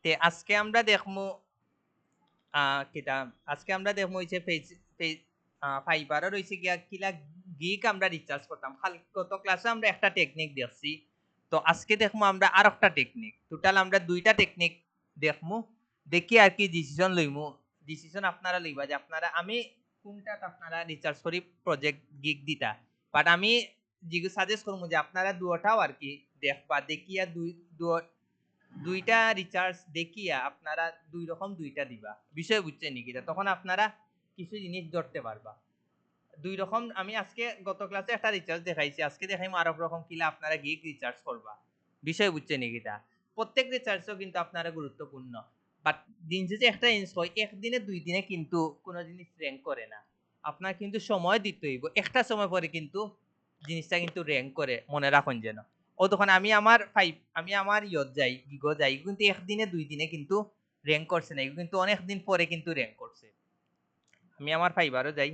তে আজকে আমরা দেখমু কিতা আজকে আমরা দেখমু হইছে ফাইবারও রয়েছে গিয়া কিলা গিক আমরা রিচার্জ করতাম গত ক্লাসে আমরা একটা টেকনিক দেখছি। তো আজকে দেখমু আমরা আর একটা টেকনিক, টোটাল আমরা দুইটা টেকনিক দেখমু, দেখি আর কি ডিসিশন লইমু। ডিসিশন আপনারা লইবা যে আপনারা আমি কোনটাত আপনারা রিচার্জ করি প্রজেক্ট গিগ দিতা, বাট আমি যেগুলো সাজেস্ট করবো যে আপনারা দুটাও আর কি দেখবা, দেখিয়া দুইটা রিচার্জ দেখিয়া আপনারা দুই রকম দুইটা দিবা, বিষয় বুঝছেন নাকি? তখন আপনারা কিছু জিনিস ধরতে পারবা। দুই রকম আমি আজকে গত ক্লাসে একটা রিচার্জ দেখাইছি, আজকে দেখাইম আর এক রকম কিলা আপনারা গিগ রিচার্জ করবা, বিষয় বুঝছেন নাকি? প্রত্যেক রিচার্জও কিন্তু আপনারা গুরুত্বপূর্ণ, বাট দিন শেষে একটা জিনিস হয়, একদিনে দুই দিনে কিন্তু কোনো জিনিস র্যাঙ্ক করে না। আপনার কিন্তু সময় দিতে হইব, একটা সময় পরে কিন্তু জিনিসটা কিন্তু র্যাঙ্ক করে, মনে রাখুন যেন। ও তখন আমি আমার ইয়ত যাই গিগো যাই, কিন্তু একদিনে দুই দিনে কিন্তু র্যাঙ্ক করছে না, কিন্তু অনেক দিন পরে কিন্তু র্যাঙ্ক করছে। আমি আমার ফাইবারও যাই,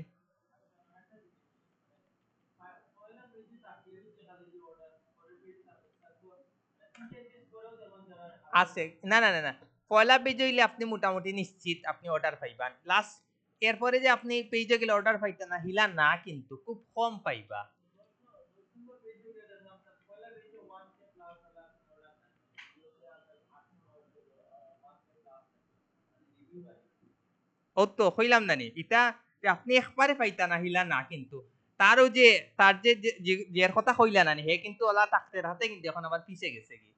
আছে না না না না, পয়লা পেজ হইলে আপনি মোটামুটি নিশ্চিত আপনি অর্ডার পাইবা। লাস্ট এরপরে যে আপনি পেজে গেলে অর্ডার পাইতে না হিলা না, কিন্তু খুব কম পাইবা। ও তো হইলাম না নি এটা, যে আপনি একবারে পাইতা না হিলা না, কিন্তু তারও যে তার যে যে কথা হইলা না নি হে কিন্তু ওলা থাকতে থাকতে কিন্তু এখন আবার পিছে গেছে কি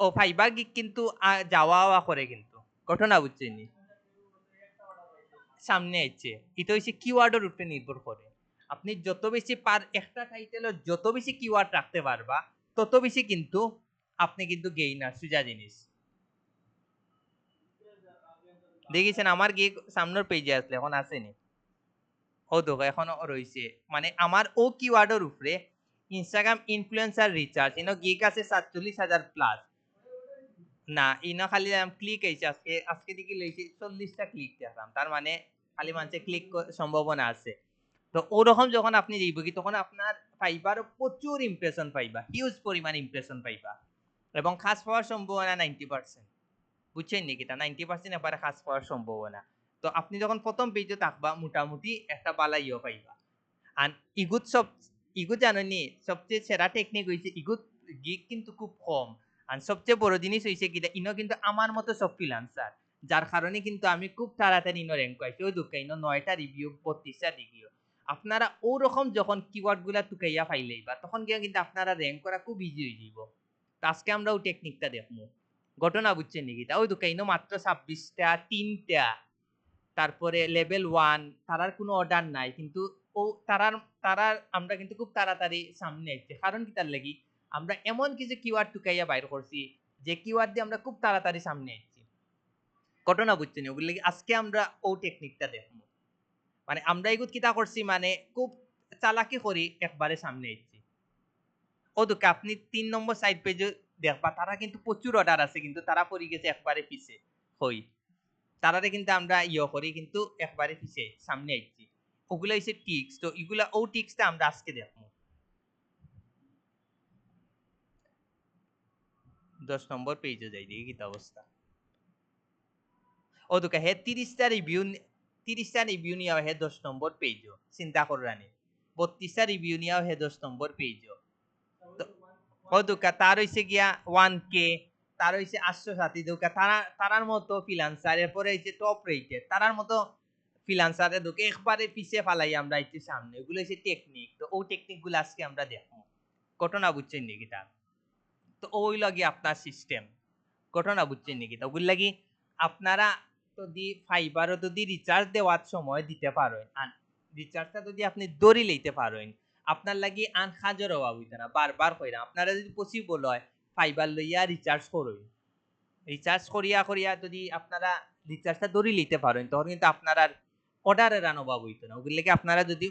ও ফাইবার গিক কিন্তু যাওয়া করে, কিন্তু ঘটনা বুঝছেন নি সামনে আইছে। এটা হচ্ছে কিওয়ার্ডের উপরে নির্ভর করে, আপনি যত বেশি একটা টাইটেলের যত বেশি কিওয়ার্ড রাখতে পারবা তত বেশি কিন্তু আপনি কিন্তু গেইনার সুজা জিনিস। দেখেছেন আমার গিগ সামনের পেজে আসলে এখন আসেনি, ও দেখো এখনো রয়েছে, মানে আমার ও কিওয়ার্ডের উপরে ইনস্টাগ্রাম ইনফ্লুয়েন্সার রিচার্জ ইনো গিগ আছে 47,000 প্লাস। না ইনো খালি ক্লিক আইছে, আজকে আজকে দিকে লইছে 40টা ক্লিক দেখলাম, তার মানে খালি মানুষে ক্লিক সম্ভাবনা আছে। তো ওরকম যখন আপনি যাইব কি তখন আপনার ফাইবার প্রচুর ইমপ্রেশন পাইবা, হিউজ পরিমাণ ইমপ্রেশন পাইবা, এবং খাস পাওয়ার সম্ভাবনা 90%। বুঝছেন নাকি? তা 90% এবারে খাস পাওয়ার সম্ভাবনা। তো আপনি যখন প্রথম পেজে থাকবা মোটামুটি একটা বালা পাইবা। আর ইগুত ইগুত জানেনি সবচেয়ে সেরা টেকনিক হইছে ইগুত গিগ কিন্তু খুব কম। আর সবচেয়ে বড় জিনিস হইছে কি ইনো কিন্তু আমার মতো সব ফ্রিল্যান্সার, যার কারণে কিন্তু আমি খুব তাড়াতাড়ি ইনো র্যাঙ্ক পাইছি। ওই দুঃখ ইনো 9টা রিভিউ 32টা রিভিউ। আপনারা ওরকম যখন কিওয়ার্ড গুলা টুকাইয়া ফাইলেইবা তখন গিয়া কিন্তু আপনারা র্যাঙ্ক করা খুব ইজি হয়ে যাব। আজকে আমরা ওই টেকনিকটা দেখবো, ঘটনা বুঝছেন নাকি? ওই দুঃখ ইনো মাত্র 26টা 3টা, তারপরে লেভেল 1 তারার কোনো অর্ডার নাই, কিন্তু ও তারার আমরা কিন্তু খুব তাড়াতাড়ি সামনে আইছে, কারণ কি তার লাগি আমরা এমন কিছু কিওয়ার্ড টুকাইয়া বাইর করছি যে কিওয়ার্ড দিয়ে আমরা খুব তাড়াতাড়ি সামনে আইছি। ঘটনা বুঝছেন? ওগুলো লাগি আজকে আমরা ও টেকনিকটা দেখবো, মানে আমরা এগুত কিতা করছি, মানে খুব চালাকি করি একবারে সামনে আইছি। ও তো আপনি 3 নম্বর সাইড পেজে দেখবা তারা কিন্তু প্রচুর অর্ডার আছে, কিন্তু তারা পড়ে গেছে একবারে পিছে হই, তারারে কিন্তু আমরা করি কিন্তু একবারে পিছে সামনে আইছি। ওগুলা হচ্ছে টিক্স, তো এগুলা ও টিক্সটা আমরা আজকে দেখবো। 10 নম্বর পেজে যাই দেখি কি অবস্থা। ও দুকা হে 30টা রিভিউ নিয়ে হে 10 নম্বর পেজ, চিন্তা করানি 32টা রিভিউ নিয়ে হে 10 নম্বর পেজ। ও দুকা তার হইছে গিয়া 1K, তার হইছে 860 দুকা তারার মতো ফ্রিল্যান্সার, এরপরে হইছে টপ রেটেড তারার মতো ফ্রিল্যান্সারে ঢুকে একবারে পিছে ফালাই আমরা হইছে সামনে। এগুলো হইছে টেকনিক, তো ও টেকনিক গুলো আজকে আমরা দেখবো। ঘটনা বুঝছেন নাকি? তা তো ওই লাগে আপনার সিস্টেম, ঘটনা বুঝছেন নাকি? তো ওগুলো লাগি আপনারা যদি ফাইবারও যদি রিচার্জ দেওয়ার সময় দিতে পারেন, আর রিচার্জটা যদি আপনি দড়ি লইতে পারেন, আপনার লাগি আন হাজার অভাব হইতে না। বারবার কইরা আপনারা যদি পসিবল হয় ফাইবার লইয়া রিচার্জ করুন, রিচার্জ করিয়া করিয়া যদি আপনারা রিচার্জটা দড়ি লইতে পারেন তখন কিন্তু আপনার আর অর্ডারের আন অভাব হইতো না। ওগুলো লাগি আপনারা যদি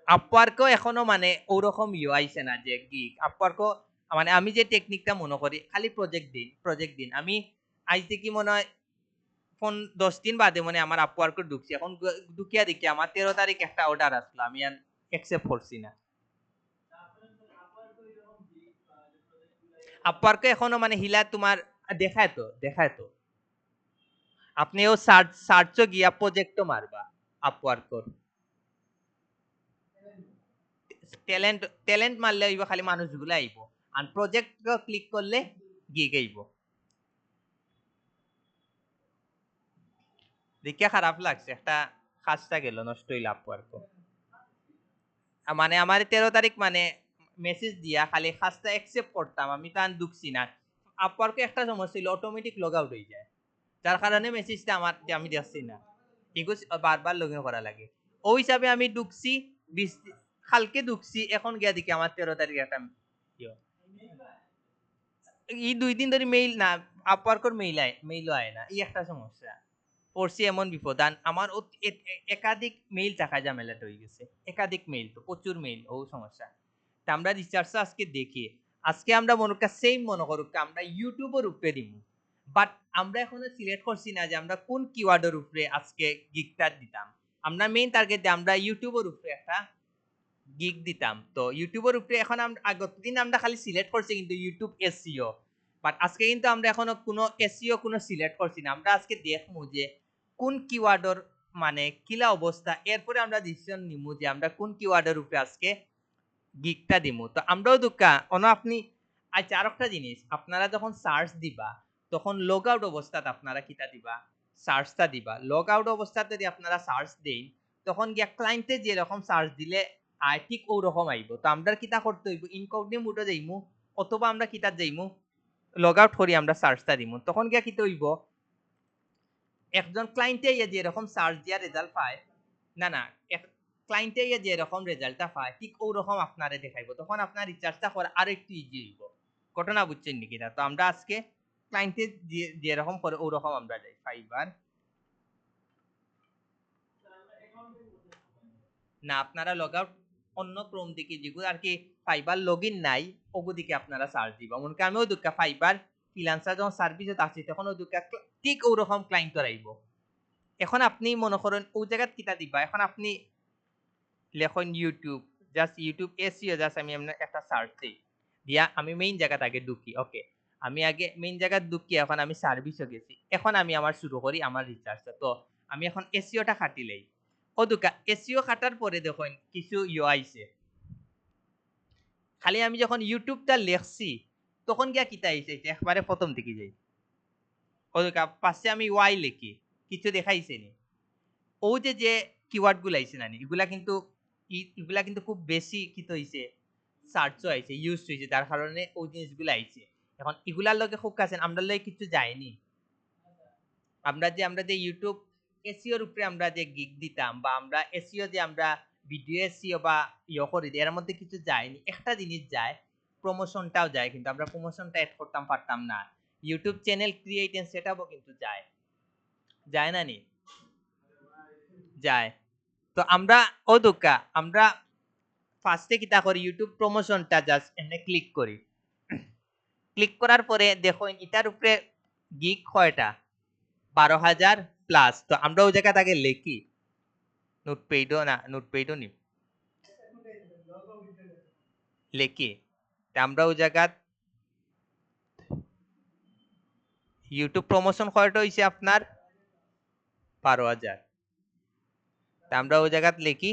আপওয়ার্কও এখনো মানে ওরকম আইছে না যে গিগ আপওয়ার্কও, মানে আমি যে টেকনিকটা মনে করি খালি প্রজেক্ট দিন আমি আজ থেকে মনে হয় 10 দিন বাদে মানে আমার আপওয়ার্কে ঢুকছি, এখন ঢুকিয়া দেখি আমার 13 তারিখ একটা অর্ডার আসলো, আমি আর অ্যাকসেপ্ট করছি না। আপওয়ার্কে এখনো মানে হিলা তোমার দেখায় তো আপনিও সার্চও গিয়া প্রজেক্টও মারবা আপওয়ার্কর ট্যালেন্ট ট্যালেন্ট মারলে হইব খালি মানুষগুলো আইব আর প্রজেক্ট ক্লিক করলে গিগ আইব দেখিয়া খারাপ লাগছে একটা কাজটা গেল নষ্ট হইল আপওয়ার্ক মানে আমার 13 তারিখ মানে মেসেজ দিয়া খালি কাজটা অ্যাকসেপ্ট করতাম আমি তো আর দুঃখছি না আপওয়ার্কে একটা সমস্যা ছিল অটোমেটিক লগ আউট হয়ে যায় যার কারণে মেসেজটা আমার আমি দেখছি না এগুলো বারবার লগ ইন করা লাগে ওই হিসাবে আমি ঢুকছি কালকে ঢুকছি এখন গিয়া দেখি আমার 13 তারিখ একটা এই 2 দিন ধরে মেইল না আপওয়ার্কর মেইলও আয় না এই একটা সমস্যা পড়ছি এমন বিপদ আর আমার একাধিক মেইল টাকা ঝামেলাটা হয়ে গেছে একাধিক মেইল তো প্রচুর মেইল ও সমস্যা তা আমরা রিচার্জ আজকে দেখি আজকে আমরা মনে করি সেম মনে করুক আমরা ইউটিউবের উপরে দিব বাট আমরা এখনো সিলেক্ট করছি না যে আমরা কোন কিওয়ার্ডের উপরে আজকে গিগটা দিতাম আমরা মেইন টার্গেট আমরা ইউটিউবের উপরে একটা গিগ দিতাম তো ইউটিউবের উপরে এখন আমরা আগত দিন আমরা খালি সিলেক্ট করছি কিন্তু ইউটিউব এসইও বাট আজকে কিন্তু আমরা এখনো কোনো এসইও কোনো সিলেক্ট করছি না আমরা আজকে দেখবো যে কোন কিওয়ার্ডের মানে কিলা অবস্থা এরপরে আমরা ডিসিশন নিমু যে আমরা কোন কিওয়ার্ডের উপরে আজকে গিগটা দিমু তো আমরাও দুকা আপনি আচ্ছা আর একটা জিনিস আপনারা যখন সার্চ দিবা তখন লগ আউট অবস্থাত আপনারা কিটা দিবা সার্চটা দিবা লগ আউট অবস্থাতে যদি আপনারা সার্চ দেই তখন গিয়া ক্লায়েন্টে যেরকম সার্চ দিলে আই ঠিক ওরকম আইব তো আমরা কিটা করতে হইব ইনকগনিটো যাইমু অথবা আমরা কিটা যাইমু লগ আউট করি আমরা সার্চটা দিমু তখন গিয়া কিটা হইব একজন ক্লায়েন্টে ইয়া যেরকম সার্চ দিয়া রেজাল্ট পায় না ক্লায়েন্টে ইয়া যেরকম রেজাল্টটা পায় ঠিক ওরকম আপনারে দেখাইব তখন আপনার রিচার্জটা করা আর একটু ইজি হইব ঘটনা বুঝছেন নাকি না তো আমরা আজকে ক্লায়েন্টে যেরকম করে ওরকম আমরা যাই ফাইবার না আপনারা লগ আউট অন্য ক্রোম দিকে যেগুলো আর কি ফাইবার লগ ইন নাই ওগু দিকে আপনারা সার্চ দিবা মনে করেন আমিও দুঃখা ফাইবার ফ্রিল্যান্সার যখন সার্ভিসে আসছি তখন ওই দুঃখা ঠিক ওরকম ক্লায়েন্ট আইব এখন আপনি মনে করেন ওই জায়গাত কিতা দিবা এখন আপনি লেখন YouTube just YouTube SEO just আমি একটা সার্চ দিই দিয়া আমি মেইন জায়গাতে আগে ঢুকি ওকে আমি আগে মেইন জায়গা ঢুকি এখন আমি সার্ভিসে গেছি এখন আমি আমার শুরু করি আমার রিচার্জটা তো আমি এখন এসইওটা খাটিলেই ও দুকা এসইও খাটার পরে দেখুন কিছু আইছে খালি আমি যখন ইউটিউবটা লেখছি তখন গিয়া কিতা আইছে একবারে প্রথম থেকে যাই ও দুকা পাশে আমি ওয়াই লিখি কিছু দেখাইছে নি ও যে কিওয়ার্ড গুলো আইছে নানি এগুলা কিন্তু খুব বেশি কিত হইছে সার্চও আইছে ইউজ হইছে যার কারণে ওই জিনিসগুলো আইছে এখন এগুলার লগে খুব কাছে আমরা লগে কিছু যায়নি আমরা যে ইউটিউব এসইওর উপরে আমরা যে গিগ দিতাম বা আমরা এসইও যে আমরা ভিডিও এসইও বা করি এর মধ্যে কিছু যায়নি একটা জিনিস যায় প্রমোশনটাও যায় কিন্তু আমরা প্রমোশনটা এড করতাম পারতাম না ইউটিউব চ্যানেল ক্রিয়েট এন্ড সেটআপও কিন্তু যায় না নি যায় তো আমরা ও দুকা আমরা ফার্স্টে কিতা করি ইউটিউব প্রমোশনটা জাস্ট এনে ক্লিক করি ক্লিক করার পরে দেখো এটার উপরে গিগ কয়টা 12,000 প্লাস তো আমরা ওই জায়গা আগে লিখি নোটপ্যাডও নি লিখি আমরা ওই জায়গা ইউটিউব প্রমোশন কয়টা হইছে আপনার 12,000 আমরা ওই জায়গা লিখি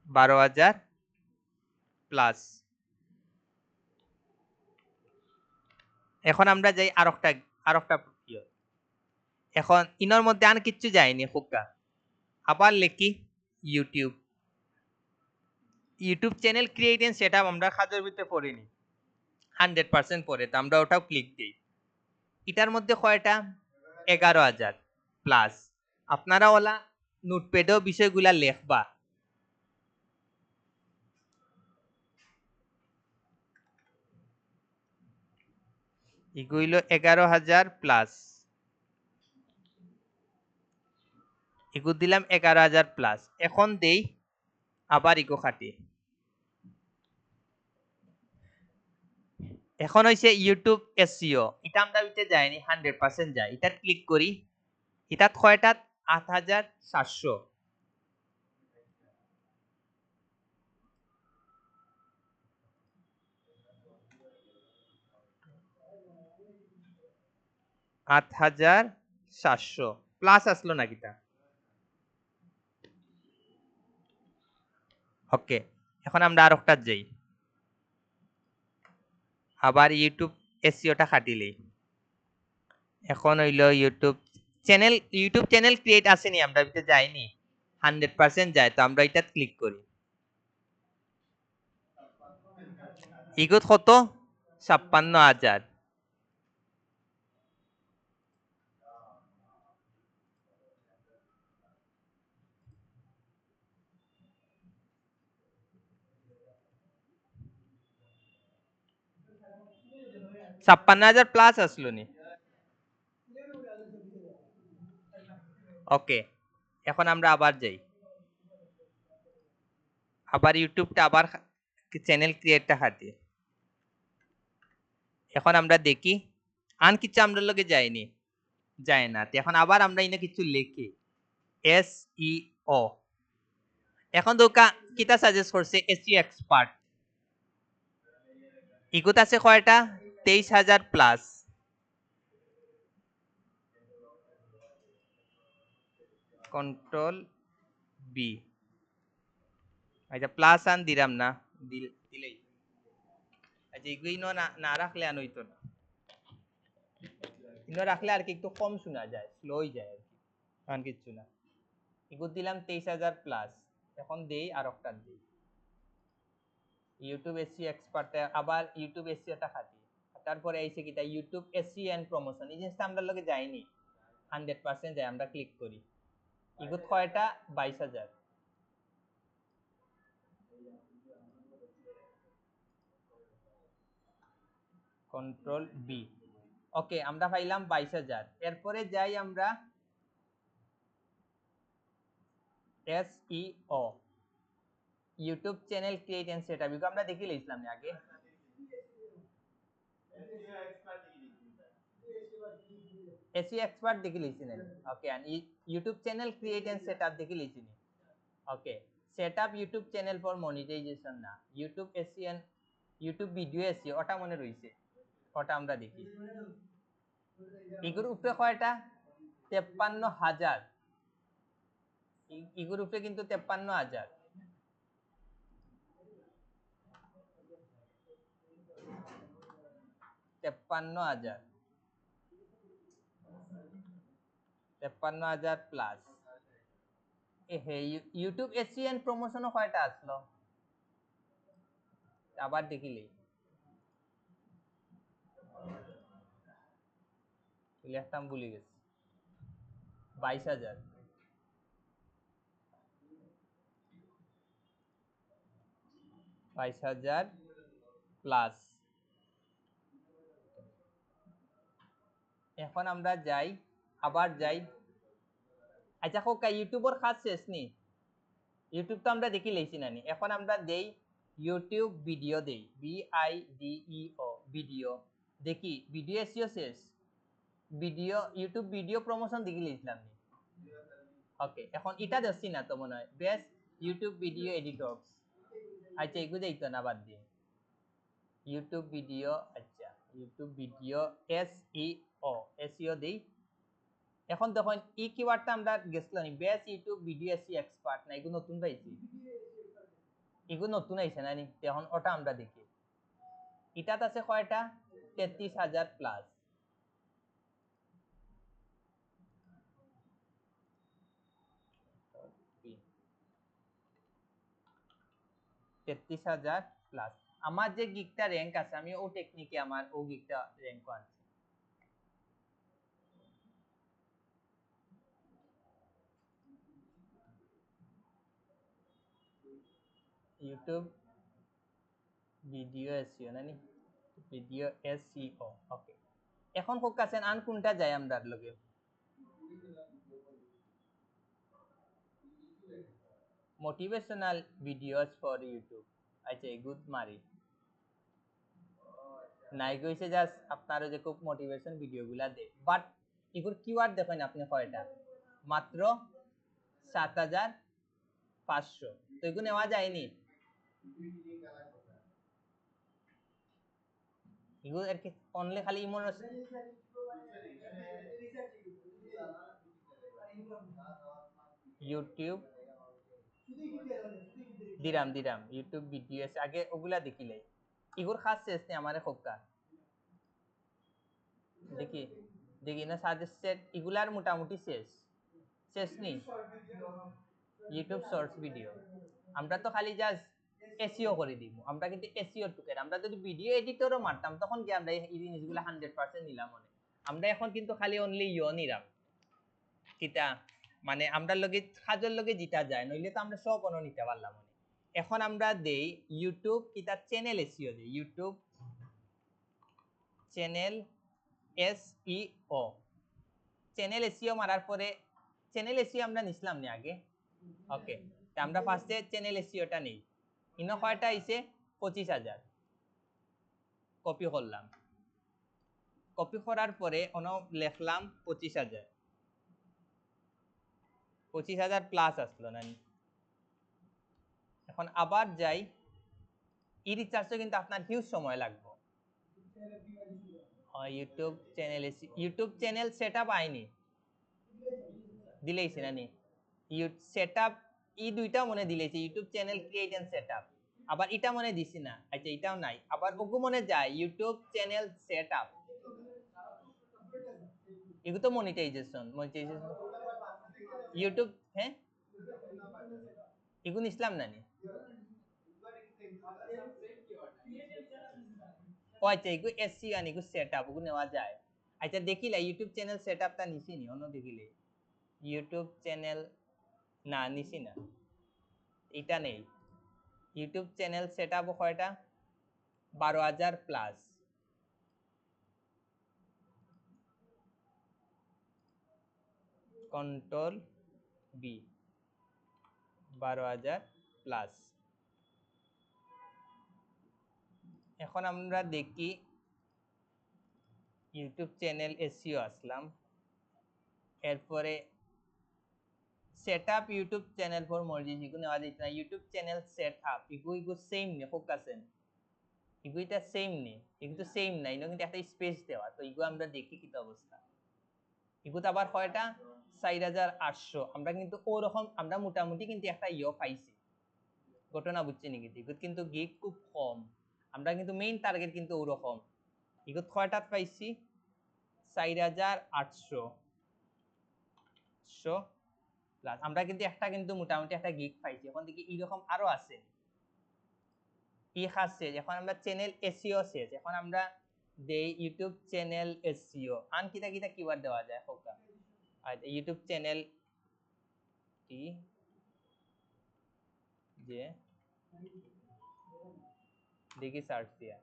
12,000 প্লাস এখন আমরা যাই আরেকটা এখন ইনর মধ্যে আর কিচ্ছু যায়নি খুকা আবার লিখি YouTube channel create and setup আমরা কাজের ভিতরে পড়িনি 100% পড়ে তো আমরা ওটাও ক্লিক দিই এটার মধ্যে কয়টা 11,000 প্লাস আপনারা ওলা নোটপ্যাডেও বিষয়গুলা লেখবা এগুলো 11,000 প্লাস এগুলো দিলাম 11,000 প্লাস এখন দেই আবার ইগো খাটি এখন হইছে ইউটিউব এসইও এটা আমরা ভিতরে যাইনি 100% যায় এটা ক্লিক করি এটাত কয়টা 8,700 8,700 8,700 প্লাস আসলো নাকি তা? ওকে, এখন আমরা আর একটা যাই, আবার ইউটিউব এসইওটা খাটিলেই। এখন হইল ইউটিউব চ্যানেল ক্রিয়েট আসেনি, আমরা ভিতরে যাইনি, 100% যায়, তো আমরা এটা ক্লিক করি। ইগুত কত? 56,000। ছাপ্পান্ন হাজার প্লাস আসলো নি। ওকে, এখন আমরা আবার যাই, আবার ইউটিউবটা আবার চ্যানেল ক্রিয়েটটা খাটি। এখন আমরা দেখি আন কিছু আমরা লগে যায়নি, যায় না। এখন আবার আমরা এনে কিছু লিখি এস ই ও। এখন দোকা কিতা সাজেস্ট করছে এসি এক্সপার্ট, ইগুত আছে কয়টা? 23,000 প্লাস। কন্ট্রোল বি, আচ্ছা প্লাস আন দিলাম না, দিলেই আচ্ছা এগুলো না রাখলে আন হইতো না, ইনো রাখলে আর কি একটু কম শোনা যায়, স্লো হয়ে যায় আর কি, আর কিছু না। এগুলো দিলাম 23,000 প্লাস। এখন দেই আর একটা দেই ইউটিউব এসি এক্সপার্ট, আবার ইউটিউব এসি এটা খাটি। তারপরে আইছে কিটা ইউটিউব এসি এন্ড প্রমোশন, এই জিনিসটা আমরা লগে যাইনি, 100% যায়, আমরা ক্লিক করি। এগুলো কয়টা? 22,000। Control B. ওকে, আমরা পাইলাম 22,000। এরপরে যাই আমরা SEO, YouTube channel create and setup, এগুলো আমরা দেখে লইছিলাম না আগে। এসইও এক্সপার্ট দেখে লইছিলেন। Okay, and YouTube channel create and setup দেখে লইছিলেন। Okay, setup YouTube channel for monetization না, YouTube SEO and YouTube video SEO, ওটা মনে রইছে, ওটা আমরা দেখি। এগুলোর উপরে কয়টা? 53,000। এগুলোর উপরে কিন্তু 53,000। 53,000, 53,000 প্লাস। হে, ইউটিউব এসইও এন্ড প্রমোশনও কয়টা আসলো? আবার দেখিলে লিখতাম, ভুলে গেছি। 22,000, 22,000 প্লাস। এখন আমরা যাই, আবার যাই। আচ্ছা কোকা ইউটিউবের খাস শেষ নি, ইউটিউব তো আমরা দেখি লেছি নানি। এখন আমরা দেই ইউটিউব ভিডিও, দেই VIDEO ভিডিও, দেখি ভিডিও এসইও শেষ, ভিডিও ইউটিউব ভিডিও প্রমোশন দেখি লেছিলাম নি। ওকে, এখন এটা দেখছি না তো মনে হয়, বেস্ট ইউটিউব ভিডিও এডিটরস। আচ্ছা এগুলো দেখতো না, বাদ দিয়ে ইউটিউব ভিডিও। আচ্ছা ইউটিউব ভিডিও এসইও, এসইও দেই। এখন দেখুন এই কিওয়ার্ডটা আমরা গেছিলাম best YouTube video SEO expert, না এগুলো নতুন পাইছি, এগুলো নতুন আইছে না নি। এখন ওটা আমরা দেখি, এটাতে আছে কয়টা? 33,000 প্লাস। 33,000 প্লাস। আমার যে গিগটা র্যাঙ্ক আছে, আমি ও টেকনিকে আমার ও গিগটা র্যাঙ্ক আনছি। ইউটিউব ভিডিও এসইও নানি, ভিডিও এসইও। ওকে, এখন কোক আছেন আন কোনটা যায় আমরা লগে? Motivational videos for YouTube. আচ্ছা গুড মারি নাই কইছে জাস্ট আপনারা যে খুব মোটিভেশন ভিডিওগুলা দে, বাট এগুর কিওয়ার্ড দেখেন আপনি কয়টা? মাত্র 7,500। তো এগুলো নেওয়া যায়নি, এগুলো আর কি অনলি খালি ইমোন ইউটিউব দিরাম দিরাম ইউটিউব ভিডিওস আগে ওগুলা দেখিলাই ইগুর খাস শেষ নে আমারে খোকা দেখি দেখি না সাজেস্টেড এগুলার মোটামুটি শেষ শেষ নি ইউটিউব শর্টস ভিডিও আমরা তো খালি জাস্ট এসইও করে দিব আমরা কিন্তু এসইও টুকের আমরা যদি ভিডিও এডিটরও মারতাম তখন কি আমরা এই জিনিসগুলো 100% নিলাম মনে আমরা এখন কিন্তু খালি অনলি ইও নিলাম কিটা মানে আমরা লগে কাজের লগে জিতা যায় নইলে তো আমরা সব অন্য নিতে পারলাম মনে এখন আমরা দেই ইউটিউব কিটা চ্যানেল এসইও দেই YouTube channel SEO channel SEO মারার পরে চ্যানেল এসইও আমরা নিছিলাম নি আগে ওকে আমরা ফার্স্টে চ্যানেল এসইওটা নেই ইনো কয়টা আইছে 25,000 কপি করলাম কপি করার পরে অন লিখলাম 25,000 প্লাস আসলো না এখন আবার যাই ই রিচার্জও কিন্তু আপনার হিউজ সময় লাগবে ইউটিউব চ্যানেল সেটআপ আইনি দিলেইছি না নি সেটআপ ই দুইটা মনে দিলেছি YouTube channel create and setup আবার এটা মনে দিছি না আচ্ছা এটাও নাই আবার ওগু মনে যায় ইউটিউব চ্যানেল সেটআপ এগু তো মনিটাইজেশন ইউটিউব হ্যাঁ এগু ইসলাম না নি ও আচ্ছা এগু এসসি আনি এগু সেটআপ ওগু নেওয়া যায় আচ্ছা দেখিলা ইউটিউব চ্যানেল সেটআপটা নিছি নি অন্য দেখিলে ইউটিউব চ্যানেল না নিছি না এটা নেই ইউটিউব চ্যানেল সেটআপ কয়টা 12,000 প্লাস কন্ট্রোল বি 12,000 প্লাস এখন আমরা দেখি ইউটিউব চ্যানেল এসইও আসলাম এরপরে সেটআপ ইউটিউব চ্যানেল ফর মর্জি ইগু নেওয়া যাইতে না ইউটিউব চ্যানেল সেটআপ ইগু সেম নে ফোকাসেন ইগু এটা সেম নে ইগু তো সেম না ইনো কিন্তু একটা স্পেস দেওয়া তো ইগু আমরা দেখি কি অবস্থা ইগু তো আবার কয়টা 4,800 আমরা কিন্তু ওরকম আমরা মোটামুটি কিন্তু একটা ইও পাইছি ঘটনা বুঝছি নাকি ইগু কিন্তু গিগ খুব কম আমরা কিন্তু মেইন টার্গেট কিন্তু ওরকম ইগু কয়টা পাইছি 4,800 প্লাস আমরা কিন্তু একটা কিন্তু মোটামুটি একটা গিগ পাইছি এখন দেখি এরকম আরো আছে ই খাসছে এখন আমরা চ্যানেল এসইও শেষ এখন আমরা দেই ইউটিউব চ্যানেল এসইও আন কিটা কিটা কিওয়ার্ড দেওয়া যায় হোকা আচ্ছা ইউটিউব চ্যানেল টি যে দেখি সার্চ দিয়া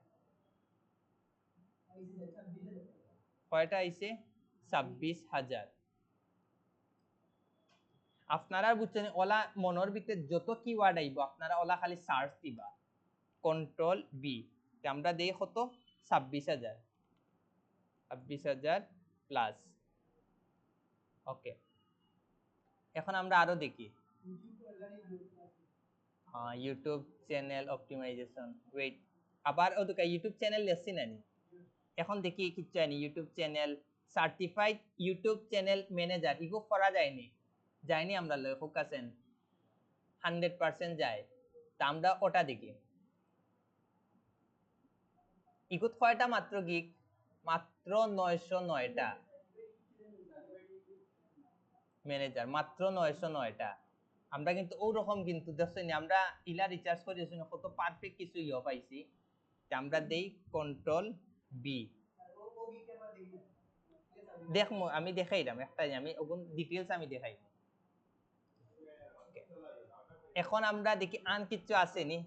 কয়টা আইছে 26,000 আপনারা বুঝছেন ওলা মনের ভিতরে যত কিওয়ার্ড আইব আপনারা ওলা খালি সার্চ দিবা কন্ট্রোল বি আমরা দেই কত 26,000 প্লাস ওকে এখন আমরা আরো দেখি ইউটিউব চ্যানেল অপটিমাইজেশন ওয়েট আবার ওদিকে ইউটিউব চ্যানেল লেসি নানি এখন দেখি কি চাইনি YouTube channel certified YouTube channel manager ego করা যায়নি যায়নি আমরা ফোকাসেন 100% যায় তা আমরা ওটা দেখি ইগুত কয়টা মাত্র গিগ মাত্র 909টা ম্যানেজার মাত্র 909টা আমরা কিন্তু ওরকম কিন্তু দেখছেন আমরা ইলা রিচার্জ করেছি কত পারফেক্ট কিছু ইয়ে পাইছি আমরা দেই কন্ট্রোল বি দেখমু আমি দেখাইলাম একটাই আমি ওগুন ডিটেইলস আমি দেখাই এখন আমরা দেখি আন কিছু আছে নি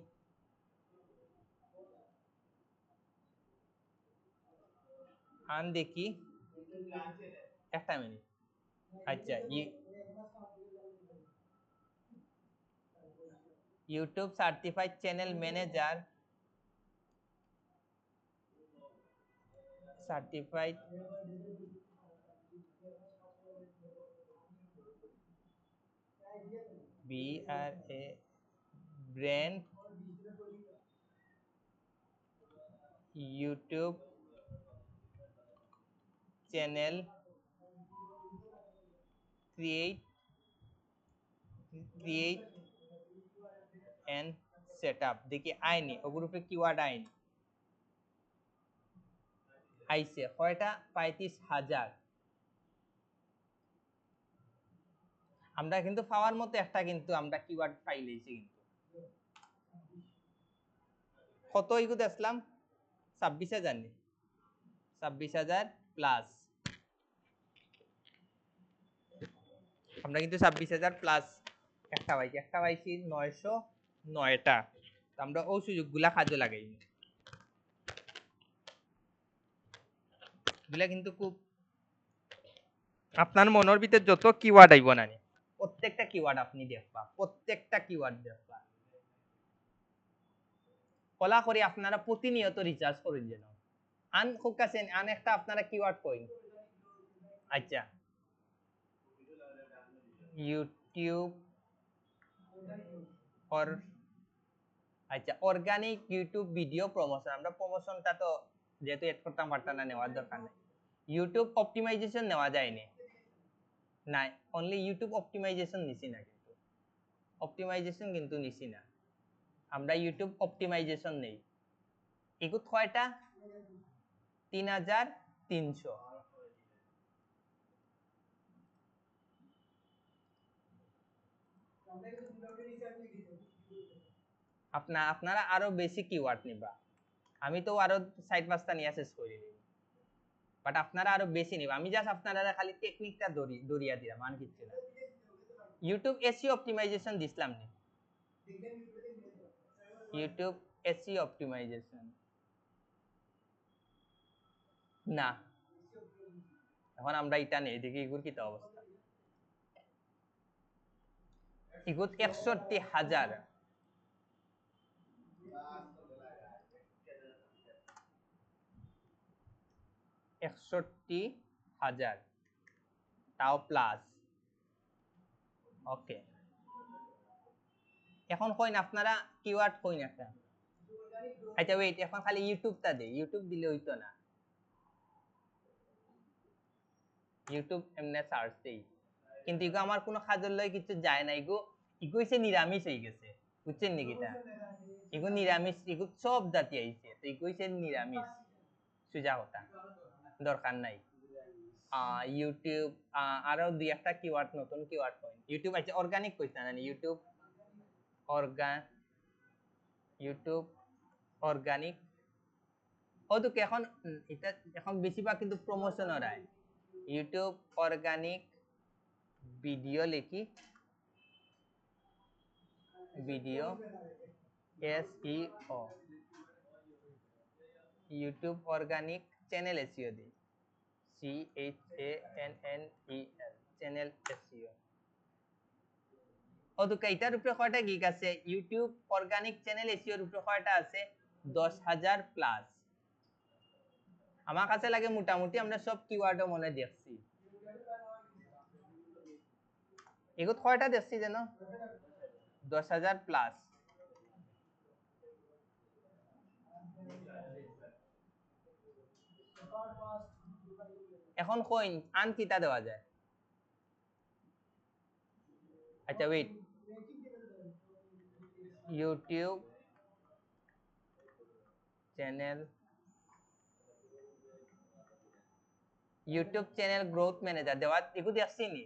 আন দেখি একটা মিনিট আচ্ছা YouTube certified channel manager certified BRA brand YouTube channel create create and setup দেখি আইনি ও গ্রুপে কিওয়ার্ড আইনি আইছে কয়টা ৩৫,০০০ আমরা কিন্তু পাওয়ার মতো একটা কিন্তু আমরা কিওয়ার্ড পাইলেছি কিন্তু কত ইগু দেখলাম ২৬,০০০ নি ২৬,০০০ প্লাস আমরা কিন্তু ২৬,০০০ প্লাস একটা পাইছি ৯০৯টা আমরা ও সুযোগগুলা কাজে লাগাই এগুলা কিন্তু খুব আপনার মনের ভিতর যত কিওয়ার্ড আইব না প্রত্যেকটা কিওয়ার্ড আপনি দেখবা প্রত্যেকটা কিওয়ার্ড দেখবা কলা করে আপনারা প্রতিনিয়ত রিচার্জ করেন যেন আন ফোকাসেন আন একটা আপনারা কিওয়ার্ড কইন আচ্ছা ইউটিউব অর আচ্ছা অর্গানিক ইউটিউব ভিডিও প্রমোশন আমরা প্রমোশনটা তো যেহেতু এড করতাম পারতাম না নেওয়ার দরকার নেই ইউটিউব অপটিমাইজেশন নেওয়া যায়নি না অনলি ইউটিউব অপটিমাইজেশন নিছি না কিন্তু অপটিমাইজেশন কিন্তু নিছি না আমরা ইউটিউব অপটিমাইজেশন নেই এগুত কয়টা ৩৩০০ আপনারা আরো বেশি কিওয়ার্ড নিবা আমি তো আরো ৪-৫টা নিয়ে শেষ করে নিব বাট আপনারা আরো বেশি নিবা আমি জাস্ট আপনারা খালি টেকনিকটা দরিয়া দিলাম আর কিছু না ইউটিউব এসইও অপটিমাইজেশন দিছিলাম নি ইউটিউব এসইও অপটিমাইজেশন না এখন আমরা এটা নেই দেখি ইগুর কি অবস্থা ইগুত ৬১,০০০ ৬১,০০০ তাও প্লাস ওকে এখন কইন আপনারা কিওয়ার্ড কইন একটা আচ্ছা ওয়েট এখন খালি ইউটিউবটা দেই ইউটিউব দিলে হইতো না ইউটিউব এমনি সার্চ দেই কিন্তু ইগো আমার কোনো কাজের লয় কিছু যায় না ইগো ইগো হইছে নিরামিষ হয়ে গেছে বুঝছেন নাকি তা ইগো নিরামিষ ইগো সব জাতি আইছে তো ইগো হইছে নিরামিষ সুজা কথা দরকার নাই ইউটিউব আরো দুই একটা কিওয়ার্ড নতুন কিওয়ার্ড কইন ইউটিউব আছে অর্গানিক কইতা না ইউটিউব ইউটিউব অর্গানিক হয়তো এখন এটা এখন বেশিরভাগ কিন্তু প্রমোশনের আয় ইউটিউব অর্গানিক ভিডিও লিখি video SEO YouTube organic channel SEO দিই CHANNEL চ্যানেল এসইও ওদুকা এটার উপরে কয়টা গিগ আছে ইউটিউব অর্গানিক চ্যানেল এসইওর উপরে কয়টা আছে ১০,০০০ প্লাস আমার কাছে লাগে মোটামুটি আমরা সব কিওয়ার্ডও মনে দেখছি এগুলো কয়টা দেখছি যেন ১০,০০০ প্লাস এখন কইন আন কিটা দেওয়া যায় আচ্ছা wait YouTube channel YouTube channel growth manager দেওয়া এগু দেখছি নি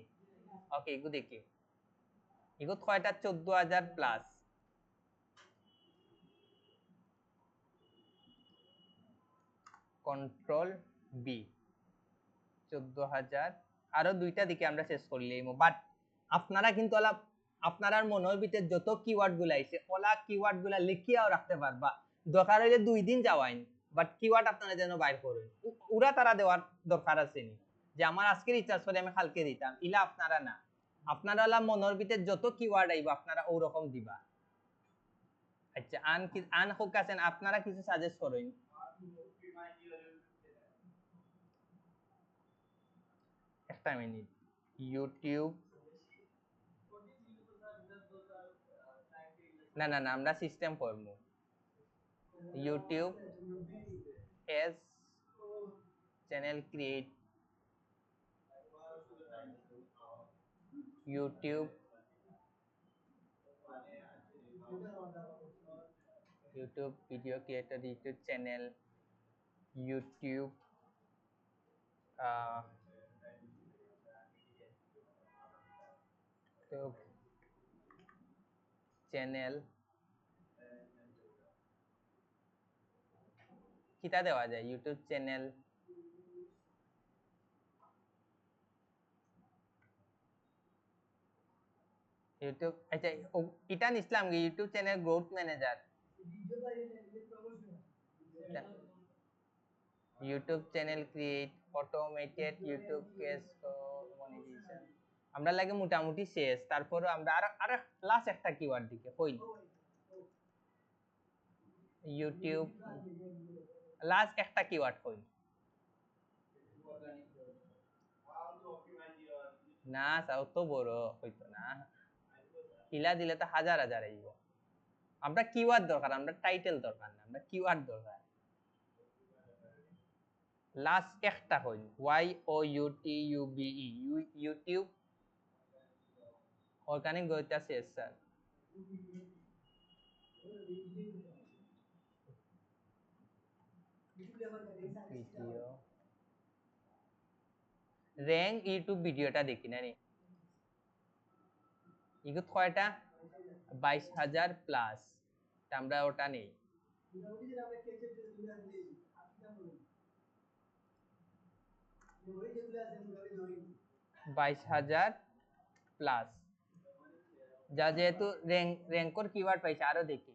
ওকে এগু দেখি এগু কয়টা ১৪,০০০ প্লাস কন্ট্রোল বি ১৪,০০০ আরো দুইটা দিকে আমরা শেষ করলি বাট আপনারা কিন্তু আপনার মনের ভিতরে যত কিওয়ার্ড গুলা আইছে ওলা কিওয়ার্ড গুলা লিখিয়াও রাখতে পারবা দরকার হইলে ২ দিন যাওয়াইন বাট কিওয়ার্ড আপনারা যেন বাইর করেন উরা তারা দেওয়ার দরকার আছে নি যে আমার আজকে রিচার্জ করে আমি কালকে দিতাম ইলা আপনারা না আপনারা ওলা মনের ভিতরে যত কিওয়ার্ড আইব আপনারা ওই রকম দিবা আচ্ছা আন হোক আছেন আপনারা কিছু সাজেস্ট করেন একটা মিনিট ইউটিউব না না না আমরা সিস্টেম করব YouTube S channel create YouTube YouTube video creator YouTube channel YouTube YouTube channel কিতা দেওয়া যায় ইউটিউব চ্যানেল ইউটিউব আচ্ছা এটা নিছিলাম কি YouTube channel growth manager YouTube channel create automated YouTube case monetization আমরা লাগে মোটামুটি শেষ তারপর আমরা আর লাস্ট একটা কিওয়ার্ড দিকে কই ইউটিউব লাস্ট একটা কিওয়ার্ড কই না তাও তো বড় হইতো না ইলা দিলে তো হাজার হাজার আইব আমরা কিওয়ার্ড দরকার আমরা টাইটেল দরকার না আমরা কিওয়ার্ড দরকার লাস্ট একটা কই Y O U T U B E YouTube organic গইতা শেষ স্যার ভিডিও র্যাঙ্ক ইউটিউব ভিডিওটা দেখি না নি ইগুত কয়টা 22,000 প্লাস আমরা ওটা নেই 22,000 প্লাস যা যেহেতু র্যাঙ্কর কিওয়ার্ড পাইছে আরো দেখি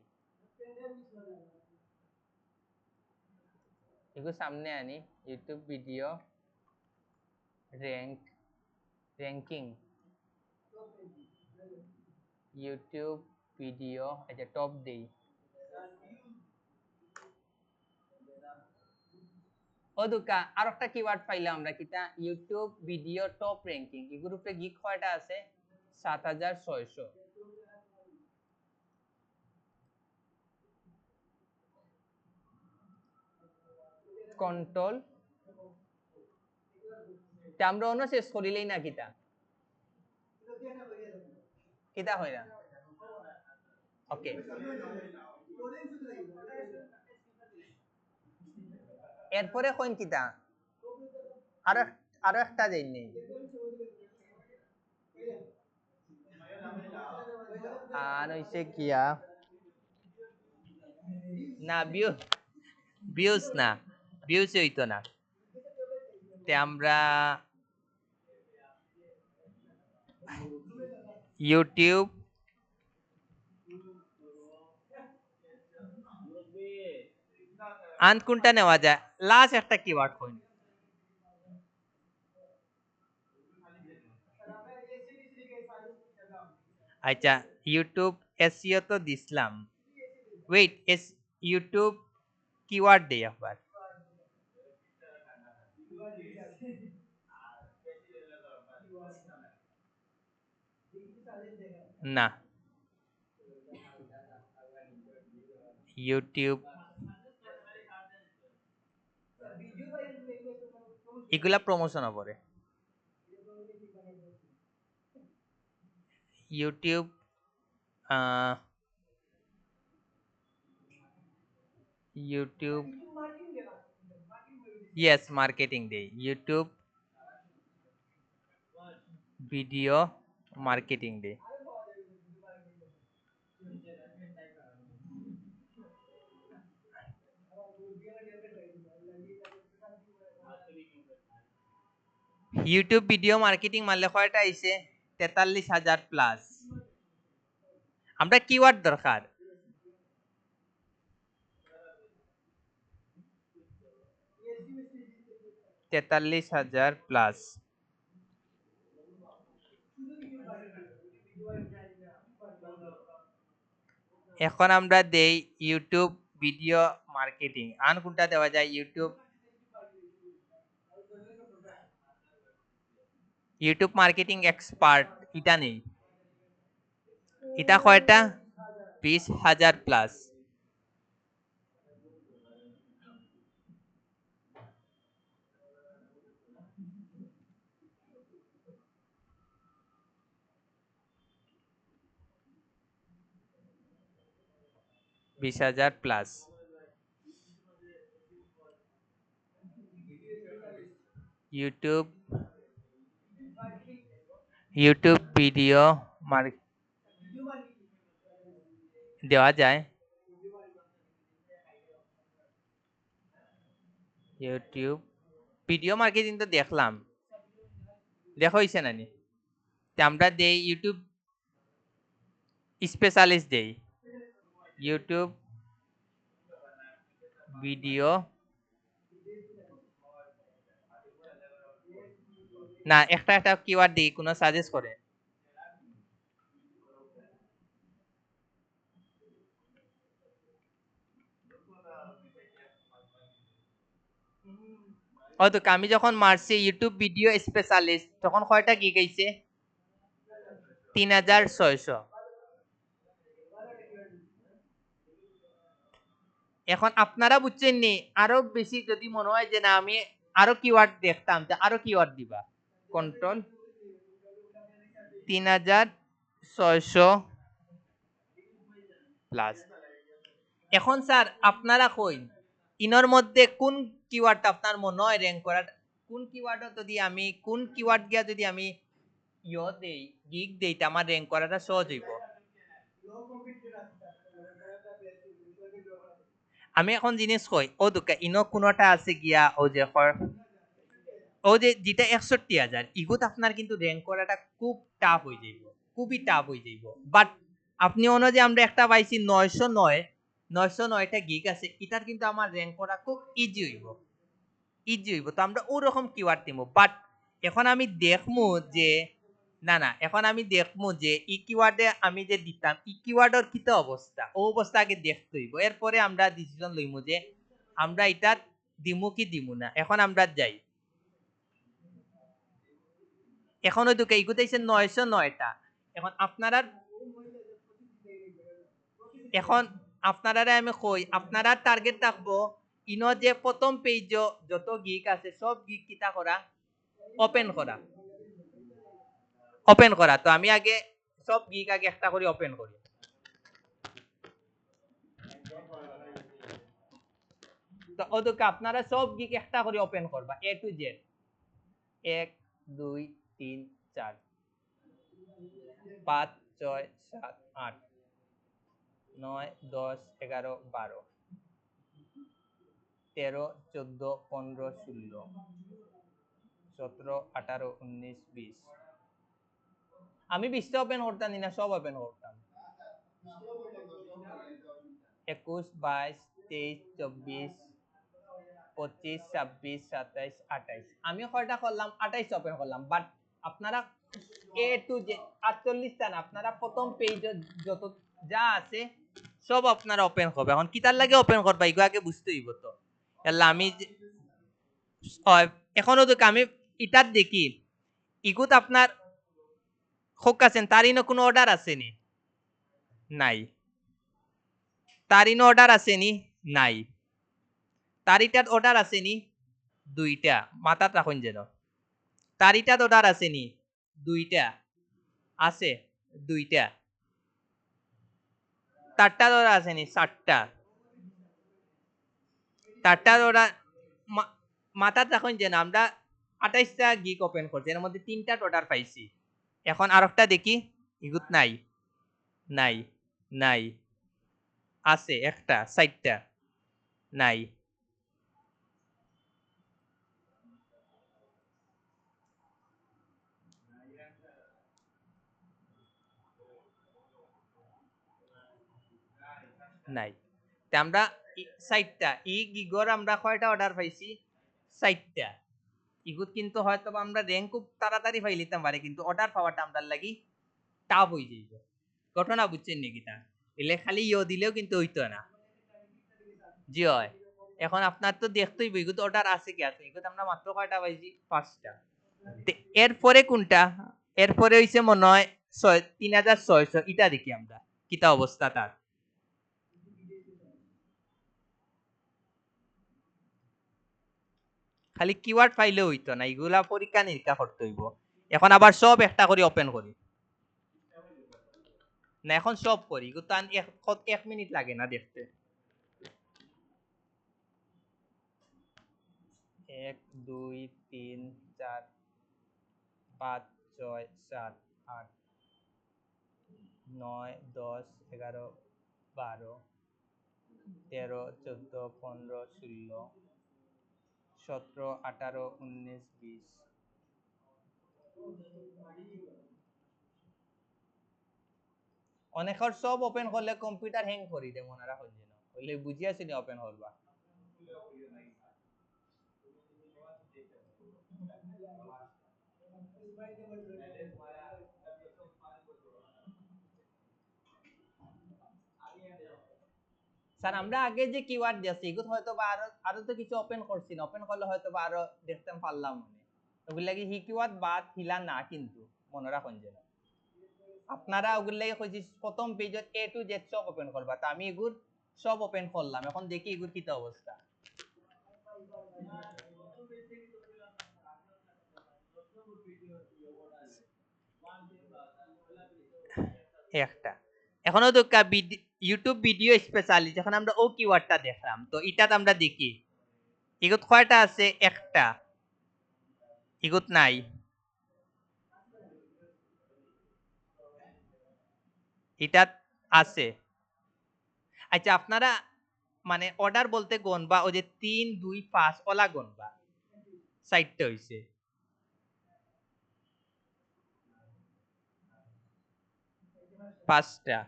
এগুলো সামনে আনি YouTube video ranking YouTube video আচ্ছা টপ দেই ও দুকা আর একটা কিওয়ার্ড পাইলাম আমরা কিটা ইউটিউব ভিডিও টপ র্যাঙ্কিং এই গ্রুপে গিক কয়টা আছে 7,600 কন্ট্রোল আমরা অন্য শেষ করিলেই না কিটা কিটা হয় না ওকে এরপরে কইন কিটা আর আরো একটা দেন নেই আর হইছে কিয়া না ভিউজ না ভিউজ হইতো না তে আমরা ইউটিউব আন কোনটা নেওয়া যায় লাস্ট একটা কিওয়ার্ড কইন আচ্ছা ইউটিউব এসইও তো দিছিলাম ওয়েট এস ইউটিউব কিওয়ার্ড দেই আবার না ইউটিউব এগুলা প্রমোশন করে ইউটিউব ইউটিউব ইয়েস মার্কেটিং দেই ইউটিউব ভিডিও মার্কেটিং দেই ইউটিউব ভিডিও মার্কেটিং মারলে কয়টা আইছে 43,000 প্লাস আমরা কিওয়ার্ড দরকার 43,000 প্লাস এখন আমরা দেই ইউটিউব ভিডিও মার্কেটিং আন কোনটা দেওয়া যায় ইউটিউব মার্কেটিং এক্সপার্ট এটা নেই এটা কয়টা 20,000 প্লাস 20,000 প্লাস। ইউটিউব ভিডিও দেওয়া যায়। ইউটিউব ভিডিও মার্কেটিং তো দেখলাম, দেখা হয়েছে না নি? আমরা দেই ইউটিউব স্পেশালিস্ট দেই, ইউটিউব ভিডিও না, একটা একটা কিওয়ার্ড দিই, কোনো সাজেস্ট করে। হয়তো আমি যখন মারছি ইউটিউব ভিডিও স্পেশালিস্ট, তখন কয়টা গিগ আইছে? 3,600। এখন আপনারা বুঝছেন নি, আরো বেশি যদি মনে হয় যে না আমি আরো কিওয়ার্ড দেখতাম, তো আরো কিওয়ার্ড দিবা, কন্ট্রোল 3,600 প্লাস। এখন স্যার আপনারা কই ইনর মধ্যে কোন কিওয়ার্ডটা আপনার মনে হয় র্যাঙ্ক করার, কোন কিওয়ার্ড যদি আমি কোন কিওয়ার্ড গিয়া যদি আমি ইয়ো দেই, গিগ দেই, তা আমার র্যাঙ্ক করাটা সহজ হইব? আমি এখন জিনিস কই, ও দুকা ইনো কোনটা আছে গিয়া ও যে ও যে যেটা 61,000, ইগুত আপনার কিন্তু র্যাঙ্ক করাটা খুব টাফ হয়ে যাইব, খুবই টাফ হয়ে যাইব। বাট আপনি অন্য যে আমরা একটা পাইছি 909টা গিগ আছে, এটার কিন্তু আমার র্যাঙ্ক করা খুব ইজি হইব, ইজি হইব। তো আমরা ওরকম কিওয়ার্ড দিব। বাট এখন আমি দেখমু যে না না, এখন আমি দেখমু যে ই কিওয়ার্ডে আমি যে দিতাম ই কিওয়ার্ডের কিতা অবস্থা, ও অবস্থা আগে দেখতে হইব, এরপরে আমরা ডিসিশন লইমু যে আমরা এটা দিমু কি দিমু না। এখন আমরা যাই, এখন ওই দুটো ইগুতেছে 909টা। এখন আপনারা এখন আপনারা আমি কই, আপনারা টার্গেট রাখবো ইনো যে প্রথম পেজ যত গিক আছে সব গিক কিতা করা, ওপেন করা, ওপেন করা। তো আমি আগে সব গিক আগে একটা করে ওপেন করি। তো ওদিকে আপনারা সব গিক একটা করে ওপেন করবা, এ টু জেড, 1 2 3 4 5 6 7 8 9 10 11 12 13 14 15 16 17 18 19 20। আমি 20টা ওপেন করতাম না, সব ওপেন করতাম। 21 22 23 24 25 26 27 28, আমি কয়টা করলাম? 28 ওপেন করলাম। বাট আপনারা এ টু যে 48টা না, আপনারা প্রথম পেজ যত যা আছে সব আপনারা ওপেন করবে। এখন কিতার লাগে ওপেন করবা এগুলো আগে বুঝতে হইব। তো আমি এখনো তো আমি ইটার দেখি ইগুত আপনার হোক আছেন, তার ইনো কোনো অর্ডার আসেনি? নাই। তার ইনো অর্ডার আসেনি? নাই। তার ইটার অর্ডার আসেনি? দুইটা, মাথাত রাখুন যেন। তার ইটার অর্ডার আসেনি? দুইটা আছে, দুইটা। তারটা অর্ডার আসেনি? 7টা। তারটা অর্ডার মাথাত রাখুন যেন আমরা 28টা গিগ ওপেন করছি, এর মধ্যে 3টা অর্ডার পাইছি। এখন আরেকটা দেখি, ইগুত নাই, নাই, নাই, আছে একটা, 4টা, নাই। নাই। তা আমরা 4টা ই গিগর আমরা কয়টা অর্ডার পাইছি? 4টা। ইগুত কিন্তু হয়তো আমরা র্যাঙ্ক খুব তাড়াতাড়ি পাই লিতাম পারে, কিন্তু অর্ডার পাওয়াটা আমরা লাগি টাফ হয়ে যাইব। ঘটনা বুঝছেন নাকি? তা এলে খালি ইও দিলেও কিন্তু হইতো না। জি হয়। এখন আপনার তো দেখতেই ইগুত অর্ডার আছে কি আছে, ইগুত আমরা মাত্র কয়টা পাইছি? 5টা। এরপরে কোনটা? এরপরে হইছে মনে হয় 3,600, এটা দেখি আমরা কিতা অবস্থা তার। খালি কিওয়ার্ড ফাইলে হইতো না, এগুলা পরীক্ষা নিরীক্ষা করতে হইব। এখন আবার সব একটা করে ওপেন করি। না এখন সব করি কিন্তু 1 মিনিট লাগে না দেখতে। 1 2 3 4 5 6 7 8 9 10 11 12 13 14 15 16 17 18 19 20 অনেকর সব ওপেন করলে কম্পিউটার হ্যাং করি দে মনে রাখো যেন বলে বুঝিয়াছিনি ওপেন করবা। স্যার আমরা আগে যে কিওয়ার্ড দিয়েছি এগুলো হয়তো বা আরো আরো তো কিছু ওপেন করছি না, ওপেন করলে হয়তো বা আরো দেখতে পারলাম মনে ওগুলো লাগি হি কিওয়ার্ড বাদ হিলা না কিন্তু মনে রাখুন যেন আপনারা ওগুলো লাগি কইছি প্রথম পেজত এ টু জেড সব ওপেন করবা, তা আমি এগুলো সব ওপেন করলাম, এখন দেখি এগুলো কি অবস্থা। একটা এখনো তো ইউটিউব ভিডিও স্পেশালি যখন আমরা ও কিওয়ার্ডটা দেখলাম তো এটাতে আমরা দেখি এগুত কয়টা আছে, একটা এগুত নাই। এটা আছে। আচ্ছা আপনারা মানে অর্ডার বলতে গনবা ওই যে 3 2 5 ওলা গনবা, সাইডটা হইছে 5টা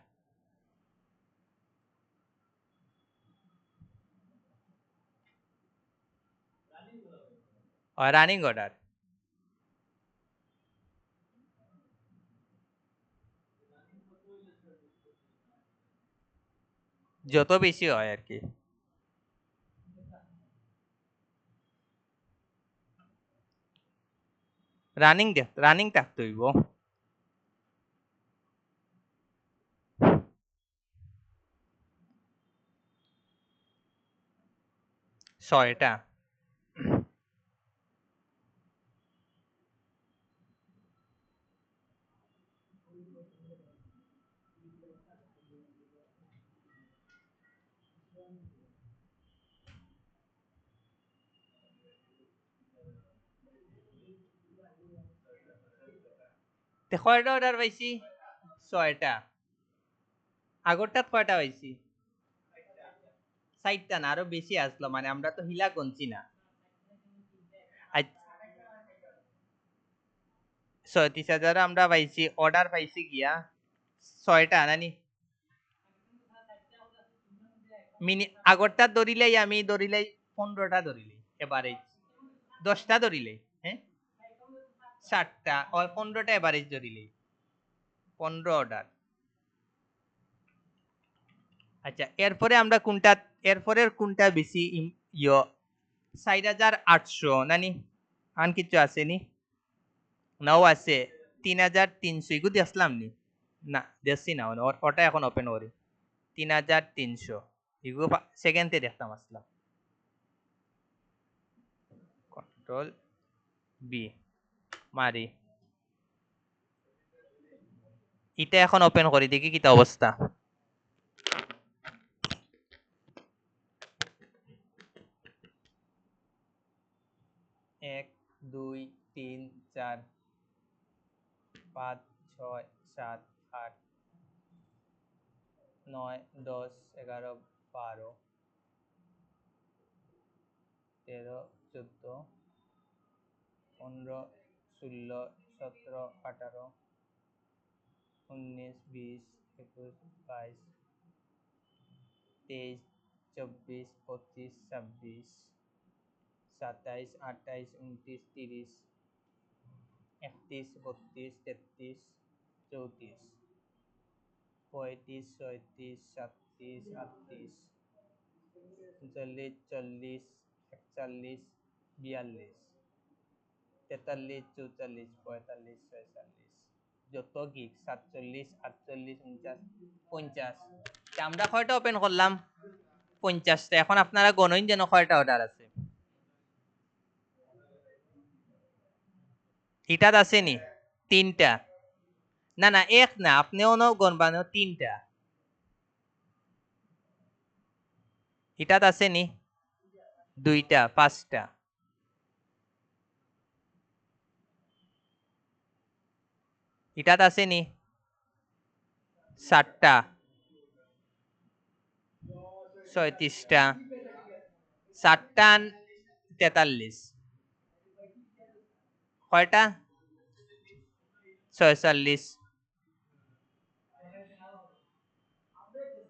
রানিং অর্ডার যত বেশি হয় আর কি। রানিং থাকতে হইব। 6টা কয়টা অর্ডার পাইছি, 6টা। আগরটাত কয়টা পাইছি, 60টা না আরো বেশি আসলো, মানে আমরা তো হিলা গনছি না। 37,000 আমরা পাইছি, অর্ডার পাইছি গিয়া 6টা নানি মিনি আগরটা ধরিলেই আমি ধরিলেই 15টা ধরিলেই এভারেজ, 10টা ধরিলেই হ্যাঁ 60টা ও 15টা এভারেজ ধরিলেই 15 অর্ডার। আচ্ছা এরপরে আমরা কোনটা, এরপরের কোনটা বেশি ইয়ো 4,800 নানি আন কিছু আসেনি, নাও আছে 3,300 এগুলো আসলাম নি না দেখছি না ওটা এখন ওপেন করি 3,300 এগুলো সেকেন্ডে দেখতাম আসলাম। কন্ট্রোল বি মারি এটা এখন ওপেন করি দেখি কিটা অবস্থা। 1 2 3 4 5 6 7 8 9 10 11 12 13 14 15 16 17 18 19 20 21 22 23 24 25 26 27 28 29 30 31 32 33 34 35 36 37 38 39 40 41 42 43 44 45 46 যত গিগ 47 48 49 50। আমরা কয়টা ওপেন করলাম, 50টা। এখন আপনারা গণইন যেন কয়টা অর্ডার আছে, এটাত আছে নি 3টা না না এক না, আপনিও ন গণবানো তিনটা। এটাত আছে নি দুইটা, পাঁচটা। এটাত আছে নি সাতটা, 36টা, 7টা 43, কয়টা 46,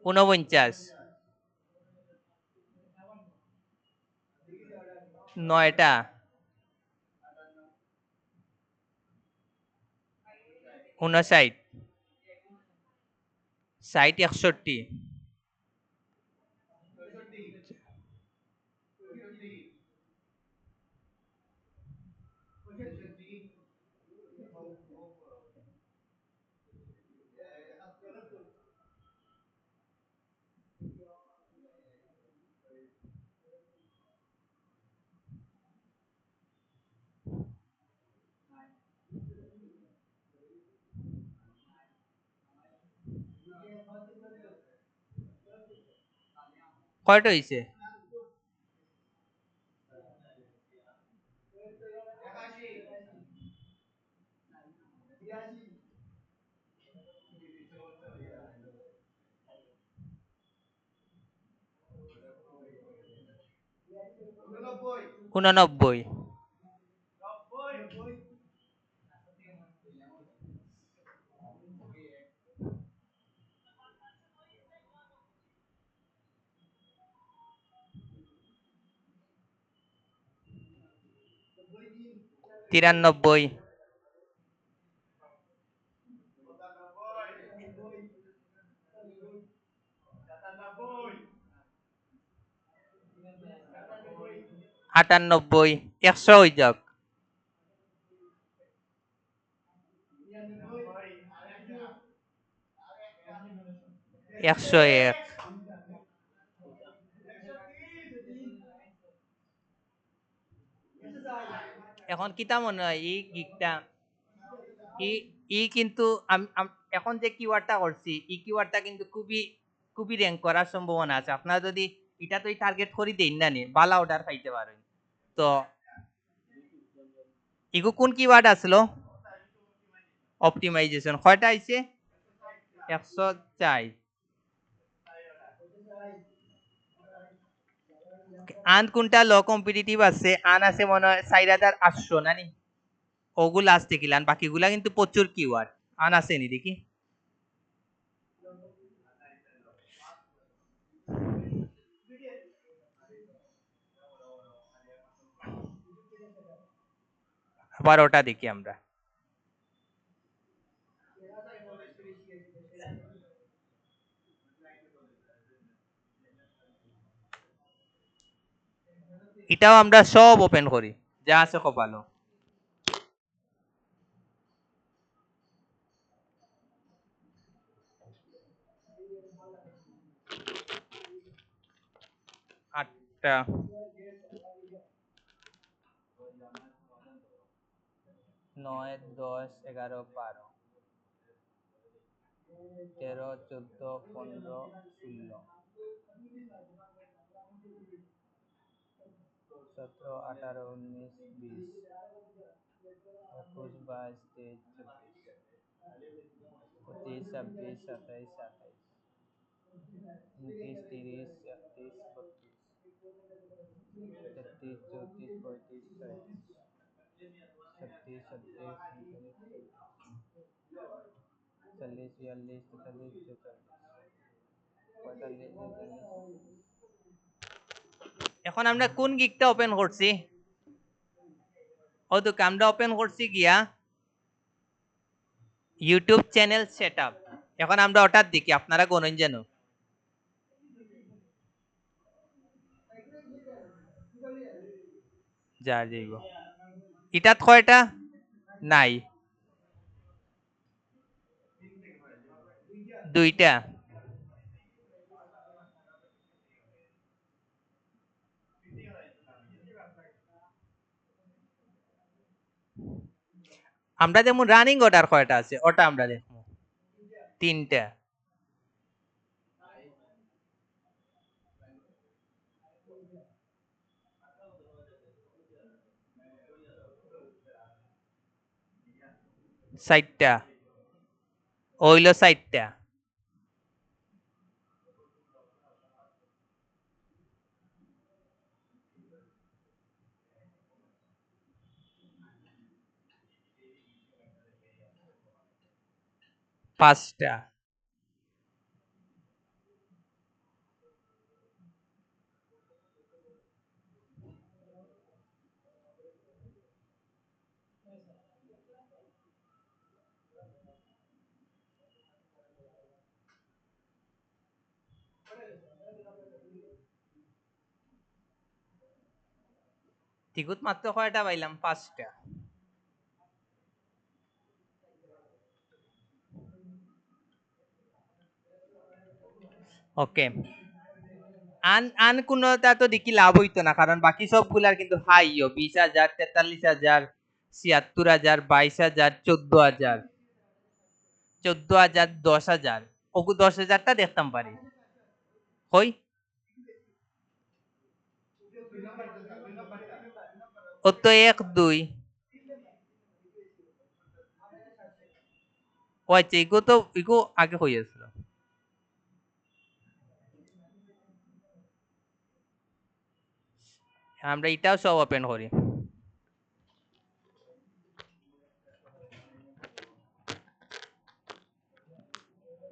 49, 9টা, 59, 60, 61, কয়টা হইছে 89, 93, 98, 100 হয়ে যাক, 101। এখন কিতা মনে হয় এই গিকটা ই ই কিন্তু এখন যে কিওয়ার্ডটা করছি এই কিওয়ার্ডটা কিন্তু খুবই খুবই র্যাঙ্ক করার সম্ভাবনা আছে। আপনারা যদি এটা তো টার্গেট করি দেন না নি বালা অর্ডার পাইতে পারেন। তো ইগো কোন কিওয়ার্ড আসলো? অপটিমাইজেশন কয়টা আইছে? 104। আন কোনটা লো কম্পিটিটিভ আছে? আন আছে মনে হয় 4800 নানি, ওগুলা আসতে কিলান, বাকিগুলা কিন্তু প্রচুর কিওয়ার্ড। আন আছে নি দেখি, আবার ওটা দেখি আমরা। এটাও আমরা সব ওপেন করি যা আছে কপালো। আটটা, 9, 10, 11, 12, 13, 14, 15, 16, 17, 18, 19, 20, 21, 22, 23, 24, 25, 26, 27, 28, 29, 30, 31, 32, 33, 34, 35, 36, 36, 37, 38, 40, 42, 43, 44, 45, 46। এখন আমরা কোন গিকটা ওপেন করছি? ও তো আমরা ওপেন করছি গিয়া ইউটিউব চ্যানেল সেটআপ। এখন আমরা ওটার দিকে আপনারা গণন যেন যা যাইব। এটাত কয়টা নাই? দুইটা। আমরা যেমন রানিং অর্ডার কয়টা আছে ওটা আমরা দেখবো। তিনটা। 4টা। হইল 4টা। 5টা। টিকুত মাত্র কয়টা পাইলাম? 5টা। ওকে। আন কোনটা তো দেখি লাভ হইতো না, কারণ বাকি সবগুলার কিন্তু হাইও 20,000, 43,000, 76,000, 22,000, 14,000, 14,000, 10,000। ওগু 10,000টা দেখতাম পারি। হই ও তো 1 2। ও আচ্ছা, ইগো তো ইগো আগে হইয়াছিল। আমরা এটাও সব ওপেন করি।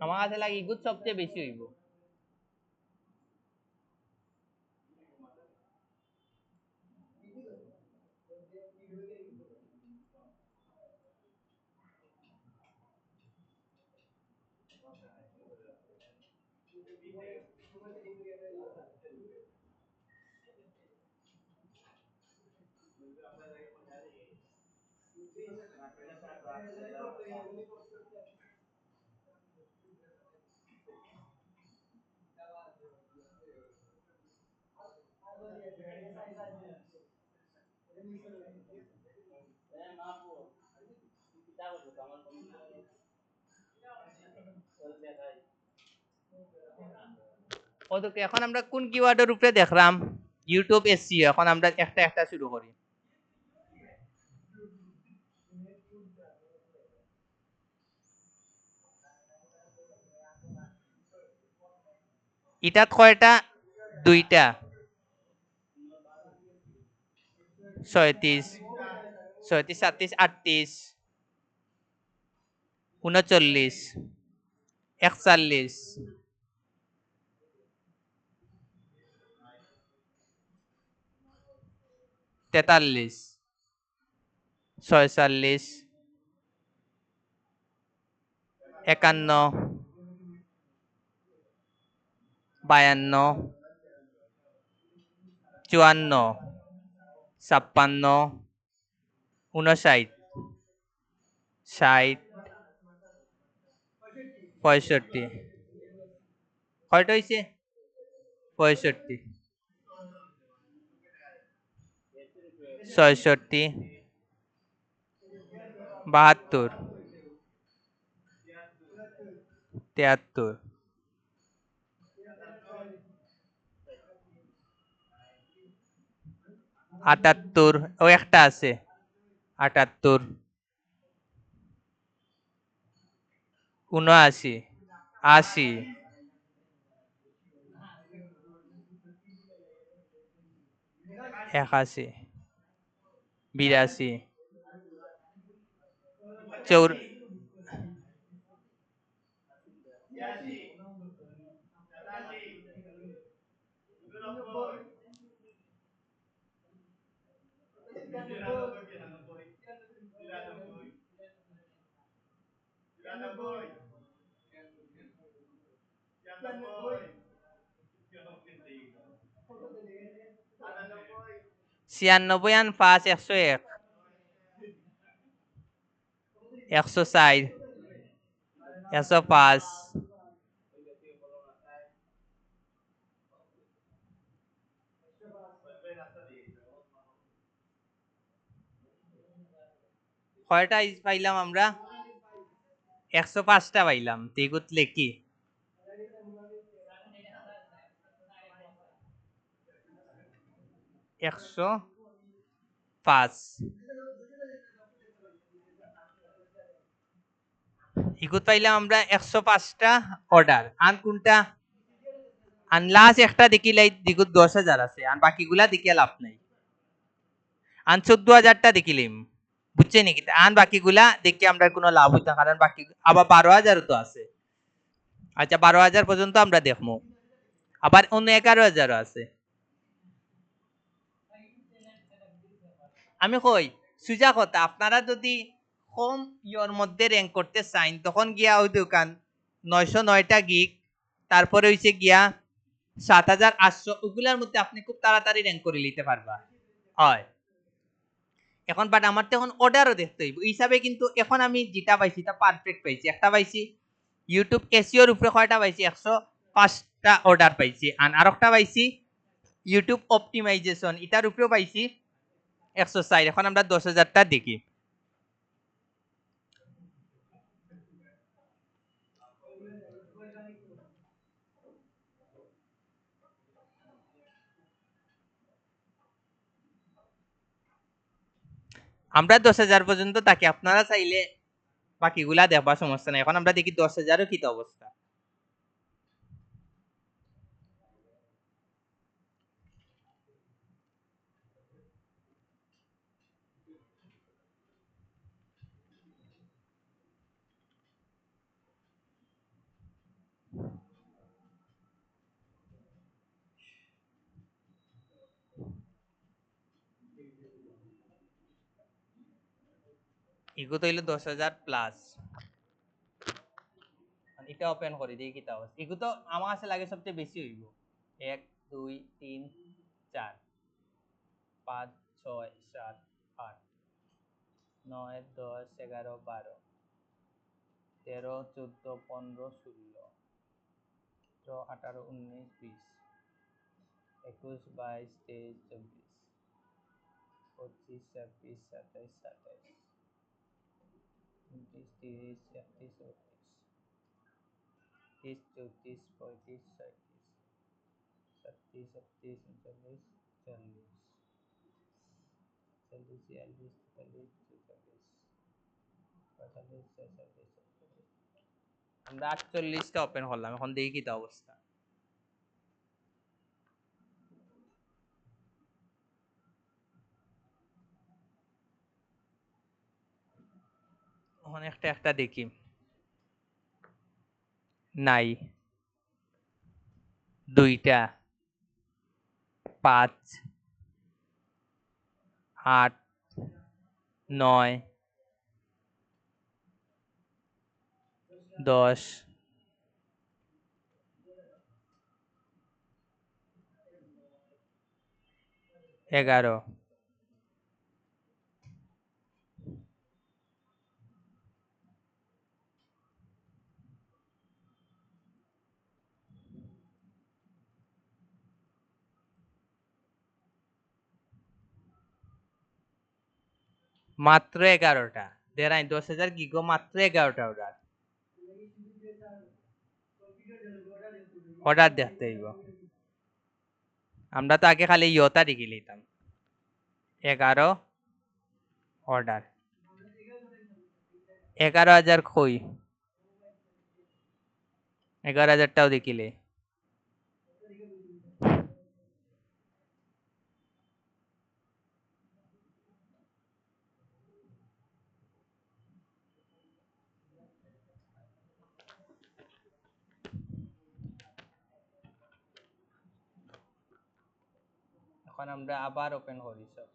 আমার কাছে লাগে ইগো সবচেয়ে বেশি হইব। ওকে, এখন আমরা কোন কিওয়ার্ডের উপরে দেখলাম? YouTube SEO. এখন আমরা একটা একটা শুরু করি। এটাত কয়টা? 2টা। 37, 37, 37, 38, 39, 41, 43, 46, 51, 52, 54, 56, 59, 60, 65। কয়টা হয়েছে? 65, 66, 72, 73, 78। ও একটা আছে। 78, 79, 80, 81, 82, 4। ছিয়ানব্বই আন 5, 101, 104, 105। কয়টা পাইলাম আমরা? 105টা পাইলাম তেগুত লেখি 105 ইগুত পাইলাম আমরা 105টা অর্ডার আন কোনটা আন লাস্ট একটা দেখিলাই দিগুত 10,000 আছে আর বাকিগুলা দেখিয়া লাভ নাই আন 14,000টা দেখিলাম বুঝছে নাকি আন বাকিগুলা দেখি আমরা কোনো লাভ হইতা কারণ বাকি আবার 12,000 তো আছে আচ্ছা 12,000 পর্যন্ত আমরা দেখবো আবার অন্য 11,000 আছে আমি কই সুজা কথা আপনারা যদি কম ইয়র মধ্যে র্যাঙ্ক করতে চান তখন গিয়া ওই দোকান 909টা গিগ তারপরে হইছে গিয়া 7,800 ওগুলার মধ্যে আপনি খুব তাড়াতাড়ি র্যাঙ্ক করে নিতে পারবা হয় এখন বাট আমার তো এখন অর্ডারও দেখতে হইব হিসাবে কিন্তু এখন আমি যেটা পাইছি তা পারফেক্ট পাইছি একটা পাইছি ইউটিউব এসিওর উপরে কয়টা পাইছি 105টা অর্ডার পাইছি আর একটা পাইছি ইউটিউব অপটিমাইজেশন এটার উপরেও পাইছি 104 এখন আমরা 10,000টা দেখি আমরা 10,000 পর্যন্ত থাকি আপনারা চাইলে বাকিগুলা দেখবা সমস্যা নাই এখন আমরা দেখি 10,000 কি অবস্থা ইগো তো হইলো 10,000 প্লাস এটা ওপেন করে দিই কি অবস্থা ইগো তো আমার কাছে লাগে সবচেয়ে বেশি হইব 1 2 3 4 5 6 7 8 9 10 11 12 13 14 15 16 18 19 20 21 22 23 24 25 26 27 28 29 30 31 32 33 34 35 36 37 38 39 40 41 42 43 44 45 আমরা 48টা ওপেন করলাম এখন দেখি কি অবস্থা এখন একটা একটা দেখি নাই দুইটা 5 8 9 10 11 মাত্র 11টা দেড়াই 10,000 গিগো মাত্র 11টা অর্ডার দেখতে হইব আমরা তো আগে খালি ইয়তা দেখি লইতাম 11 অর্ডার 11,000 কই 11,000টাও দেখিলে এখন আমরা আবার ওপেন করি সব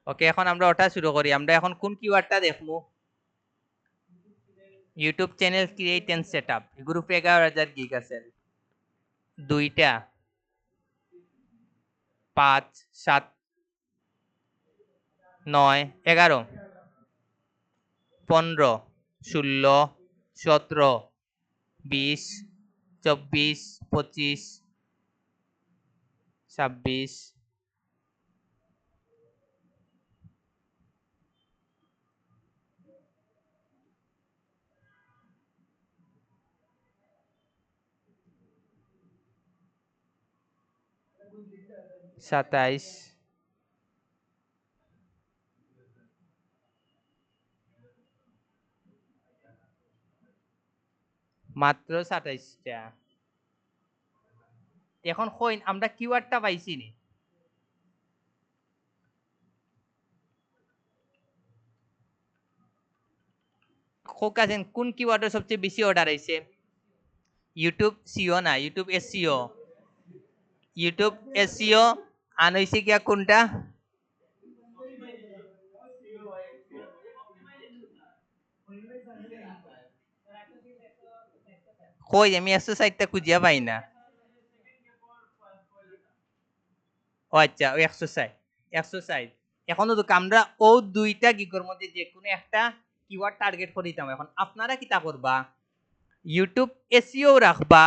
ওকে, এখন আমরা ওটা শুরু করি। আমরা এখন কোন কিওয়ার্ডটা দেখবো? YouTube channel create and set up. গ্রুপে 11,000 গিগ আছে। 2টা 5 7 9 11 15 16 17 20 24 25 26 27 মাত্র 27টা। এখন কইন আমরা কিওয়ার্ডটা পাইছি নি? কোকাজেন কোন কিওয়ার্ডের সবচেয়ে বেশি অর্ডার আইছে? ইউটিউব সিও না, ইউটিউব এসইও। ইউটিউব এসইও আন হইছে কি কোনটা? কই আমি 160টা খুঁজিয়া পাই না। ও আচ্ছা, ওই 160 এখনো তো আমরা ও দুইটা গিগের মধ্যে যে কোনো একটা কিওয়ার্ড টার্গেট করে দিতাম। এখন আপনারা কিতা করবা? ইউটিউব এসইও রাখবা,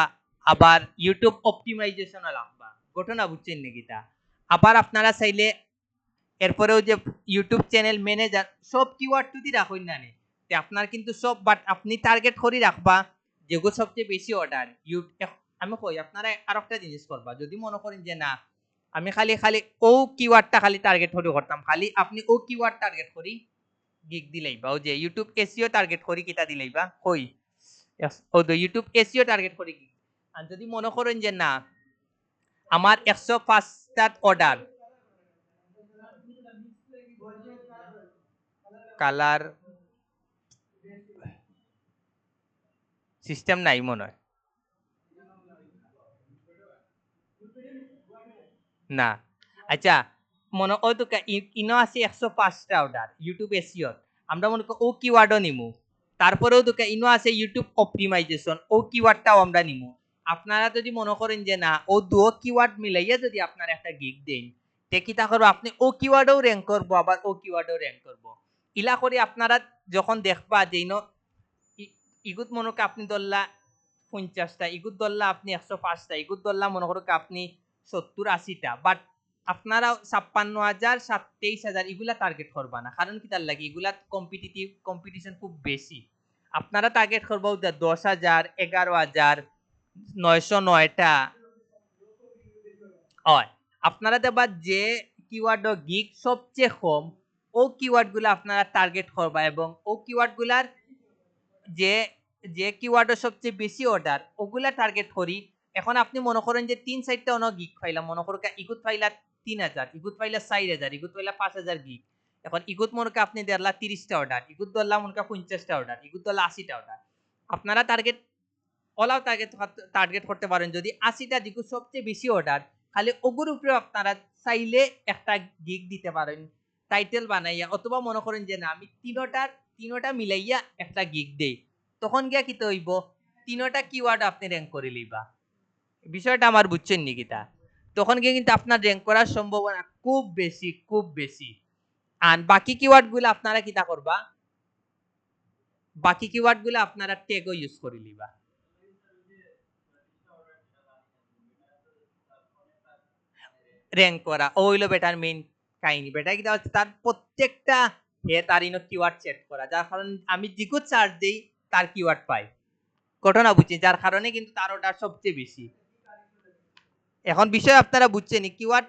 আবার ইউটিউব অপটিমাইজেশনও রাখবা। ঘটনা বুঝছেন নাকি তা? আবার আপনারা চাইলে এরপরেও যে ইউটিউব চ্যানেল ম্যানেজার সব কিওয়ার্ড যদি রাখুন না নে, তে আপনার কিন্তু সব, বাট আপনি টার্গেট করে রাখবা যেগুলো সবচেয়ে বেশি অর্ডার। আমি কই আপনারা আর একটা জিনিস করবা, যদি মনে করেন যে না আমি খালি খালি ও কিওয়ার্ডটা খালি টার্গেট করে করতাম, খালি আপনি ও কিওয়ার্ড টার্গেট করি গিগ দিলেইবা। ও যে ইউটিউব এসইও টার্গেট করি কিতা দিলেইবা কই ও তো ইউটিউব এসইও টার্গেট করি গিগ। আর যদি মনে করেন যে না আমার 105টা অর্ডার কালার সিস্টেম নাই মনে হয়, না। আচ্ছা, মনে ওই তো ইনো আছে 105টা অর্ডার ইউটিউব এসইও, আমরা মনে করি ও কিওয়ার্ডও নিমু। তারপরেও তো ইনো আছে ইউটিউব অপটিমাইজেশন, ও কিওয়ার্ডটাও আমরা নিমু। আপনারা যদি মনে করেন যে না ও দুও কিওয়ার্ড মিলাইয়া যদি আপনার একটা গিগ দেন, তে কিতা করবো আপনি ও কিওয়ার্ডও র্যাঙ্ক করবো, আবার ও কিওয়ার্ডও র্যাঙ্ক করবো। ইলা করে আপনারা যখন দেখবা যে ইনো ইগুত মনে করি আপনি ধরলা 50টা, ইগুত ধরলা আপনি 105টা, ইগুত ধরলা মনে করো আপনি 70-80টা, বাট আপনারা 56,000 23,000 এগুলা টার্গেট করবা না। কারণ কি তার লাগে এগুলা কম্পিটিশন খুব বেশি। আপনারা টার্গেট করবো 10,000 11,000 909টা। হয় আপনারা দেখবা যে কিওয়ার্ড গিগ সবচেয়ে কম, ও কিওয়ার্ড গুলা আপনারা টার্গেট করবা, এবং ও কিওয়ার্ড গুলার যে যে কিওয়ার্ডের সবচেয়ে বেশি অর্ডার ওগুলা টার্গেট করি। এখন আপনি মনে করেন যে 3-4টা অন গিগ পাইলাম, মনে করো ইগুত পাইলা 3,000, ইগুত পাইলা 4,000, ইগুত পাইলা 5,000 গিগ। এখন ইগুত মনে করি আপনি দেড়লা 30টা অর্ডার, ইগুত ধরলাম মনে করি 50টা অর্ডার, ইগুত ধরলা 80টা অর্ডার। আপনারা টার্গেট অলাও টার্গেট করতে পারেন যদি 80টা যেগুলো সবচেয়ে বেশি অর্ডার, খালি ওগুর উপরে আপনারা চাইলে একটা গিগ দিতে পারেন টাইটেল বানাইয়া, অথবা মনে করেন যে না আমি তিনোটা মিলাইয়া একটা গিগ দেই, তখন গিয়া কিতে হইব তিনোটা কিওয়ার্ড আপনি র্যাঙ্ক করে লইবা। বিষয়টা আমার বুঝছেন নি কিতা? তখন গিয়ে কিন্তু আপনার র্যাঙ্ক করার সম্ভাবনা খুব বেশি, খুব বেশি। আর বাকি কিওয়ার্ড গুলো আপনারা কিতা করবা? বাকি কিওয়ার্ড গুলো আপনারা ট্যাগও ইউজ করে লিবা। র্যাঙ্ক করা ও হইলো বেটার মেইন কাহিনী। বেটা কিটা হচ্ছে তার প্রত্যেকটা তার ইনো কিওয়ার্ড সেট করা, যার কারণে আমি যেগুলো চার্জ দেই তার কিওয়ার্ড পাই। ঘটনা বুঝছি, যার কারণে কিন্তু তার ওটা সবচেয়ে বেশি। এখন বিষয় আপনারা বুঝছেন কিওয়ার্ড।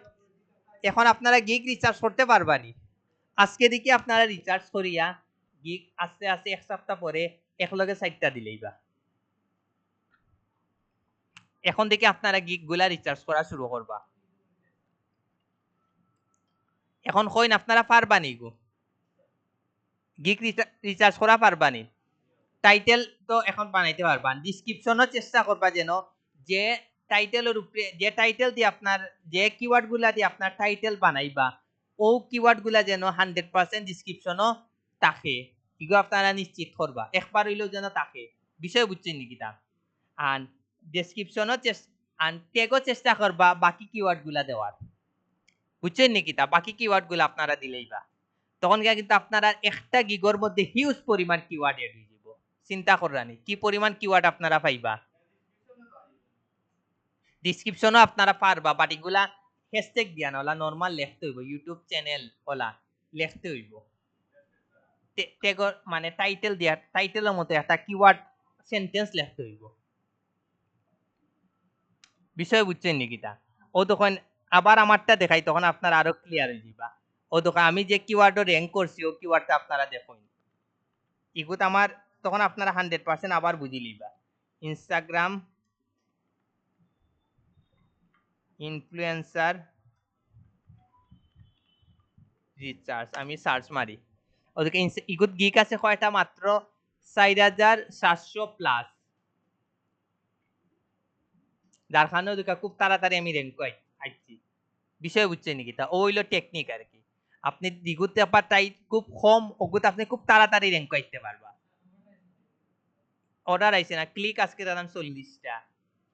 এখন আপনারা গিগ রিচার্জ করতে পারবানি। আজকে দেখি আপনারা রিচার্জ করিয়া গিগ আস্তে আস্তে 1 সপ্তাহ পরে একলগে 4টা দিলেইবা। এখন দেখি আপনারা গিগ গুলা রিচার্জ করা শুরু করবা। এখন কইন আপনারা পারবানি গো গিগ রিচার্জ করা পারবানি? টাইটেল তো এখন বানাইতে পারবা, ডিসক্রিপশনও চেষ্টা করবা যেন যে টাইটেলের উপরে যে টাইটেল দিয়ে আপনার যে কিওয়ার্ড গুলা দিয়ে আপনার টাইটেল বানাইবা ও কিওয়ার্ড গুলা যেন 100% ডিসক্রিপশনও থাকে এগুলো আপনারা নিশ্চিত করবা একবার হইলেও যেন থাকে বিষয় বুঝছেন নাকি তা আর ডেসক্রিপশনও আর ট্যাগও চেষ্টা করবা বাকি কিওয়ার্ড গুলা দেওয়ার বুঝছেন নাকি তা বাকি কিওয়ার্ড গুলা আপনারা দিলেই বা তখন কিন্তু আপনারা একটা গিগর মধ্যে হিউজ পরিমাণ কিওয়ার্ড এড হয়ে যাব চিন্তা করানি কি পরিমাণ কিওয়ার্ড আপনারা পাইবা ডিসক্রিপশনও আপনারা পারবা বাট এগুলা হ্যাশট্যাগ দিয়া না ওলা নরমাল লিখতে হইব ইউটিউব চ্যানেল ওলা লিখতে হইব ট্যাগর মানে টাইটেল দিয়া টাইটেলের মতো একটা কিওয়ার্ড সেন্টেন্স লিখতে হইব বিষয় বুঝছেন নাকি তা ও তখন আবার আমারটা দেখাই তখন আপনারা আরো ক্লিয়ার হয়ে যাবা ও তখন আমি যে কিওয়ার্ডও র্যাঙ্ক করছি ও কিওয়ার্ডটা আপনারা দেখুন ইগুত আমার তখন আপনারা 100% আবার বুঝি লিবা ইনস্টাগ্রাম ইনফ্লুয়েন্সার রিচার্জ আমি সার্চ মারি ওদিকে ইগুত গিক আছে কয়টা মাত্র 4700 প্লাস যার কারণে ওদিকে খুব তাড়াতাড়ি আমি র্যাঙ্ক আইছি বিষয় বুঝছেন নাকি তা ও হইলো টেকনিক আর কি আপনি দিগুতে আবার তাই খুব কম ওগুত আপনি খুব তাড়াতাড়ি র্যাঙ্ক আইতে পারবা অর্ডার আইছে না ক্লিক আজকে দাম 40টা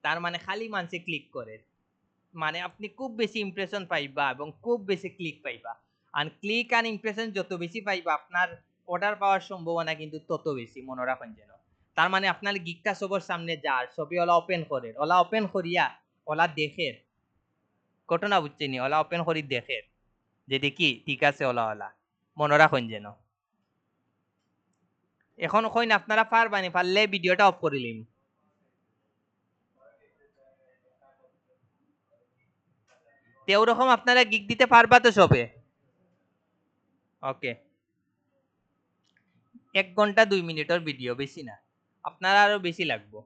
তার মানে খালি মানুষে ক্লিক করে মানে আপনি খুব বেশি ইমপ্রেশন পাইবা এবং খুব বেশি ক্লিক পাইবা আর ক্লিক আর ইমপ্রেশন যত বেশি পাইবা আপনার অর্ডার পাওয়ার সম্ভাবনা কিন্তু তত বেশি মনে রাখুন যেন তার মানে আপনার গিকটা সবার সামনে যার ছবি ওলা ওপেন করে ওলা ওপেন করিয়া ওলা দেখে ঘটনা বুঝছেনি ওলা ওপেন করি দেখে যে দেখি ঠিক আছে ওলা ওলা মনে রাখুন যেন এখন কইন আপনারা পারবানি পারলে ভিডিওটা অফ করিলিম ওরকম আপনারা গিগ দিতে পারবা তো সবে ওকে 1 ঘন্টা 2 মিনিটের ভিডিও বেশি না আপনারা আরো বেশি লাগবে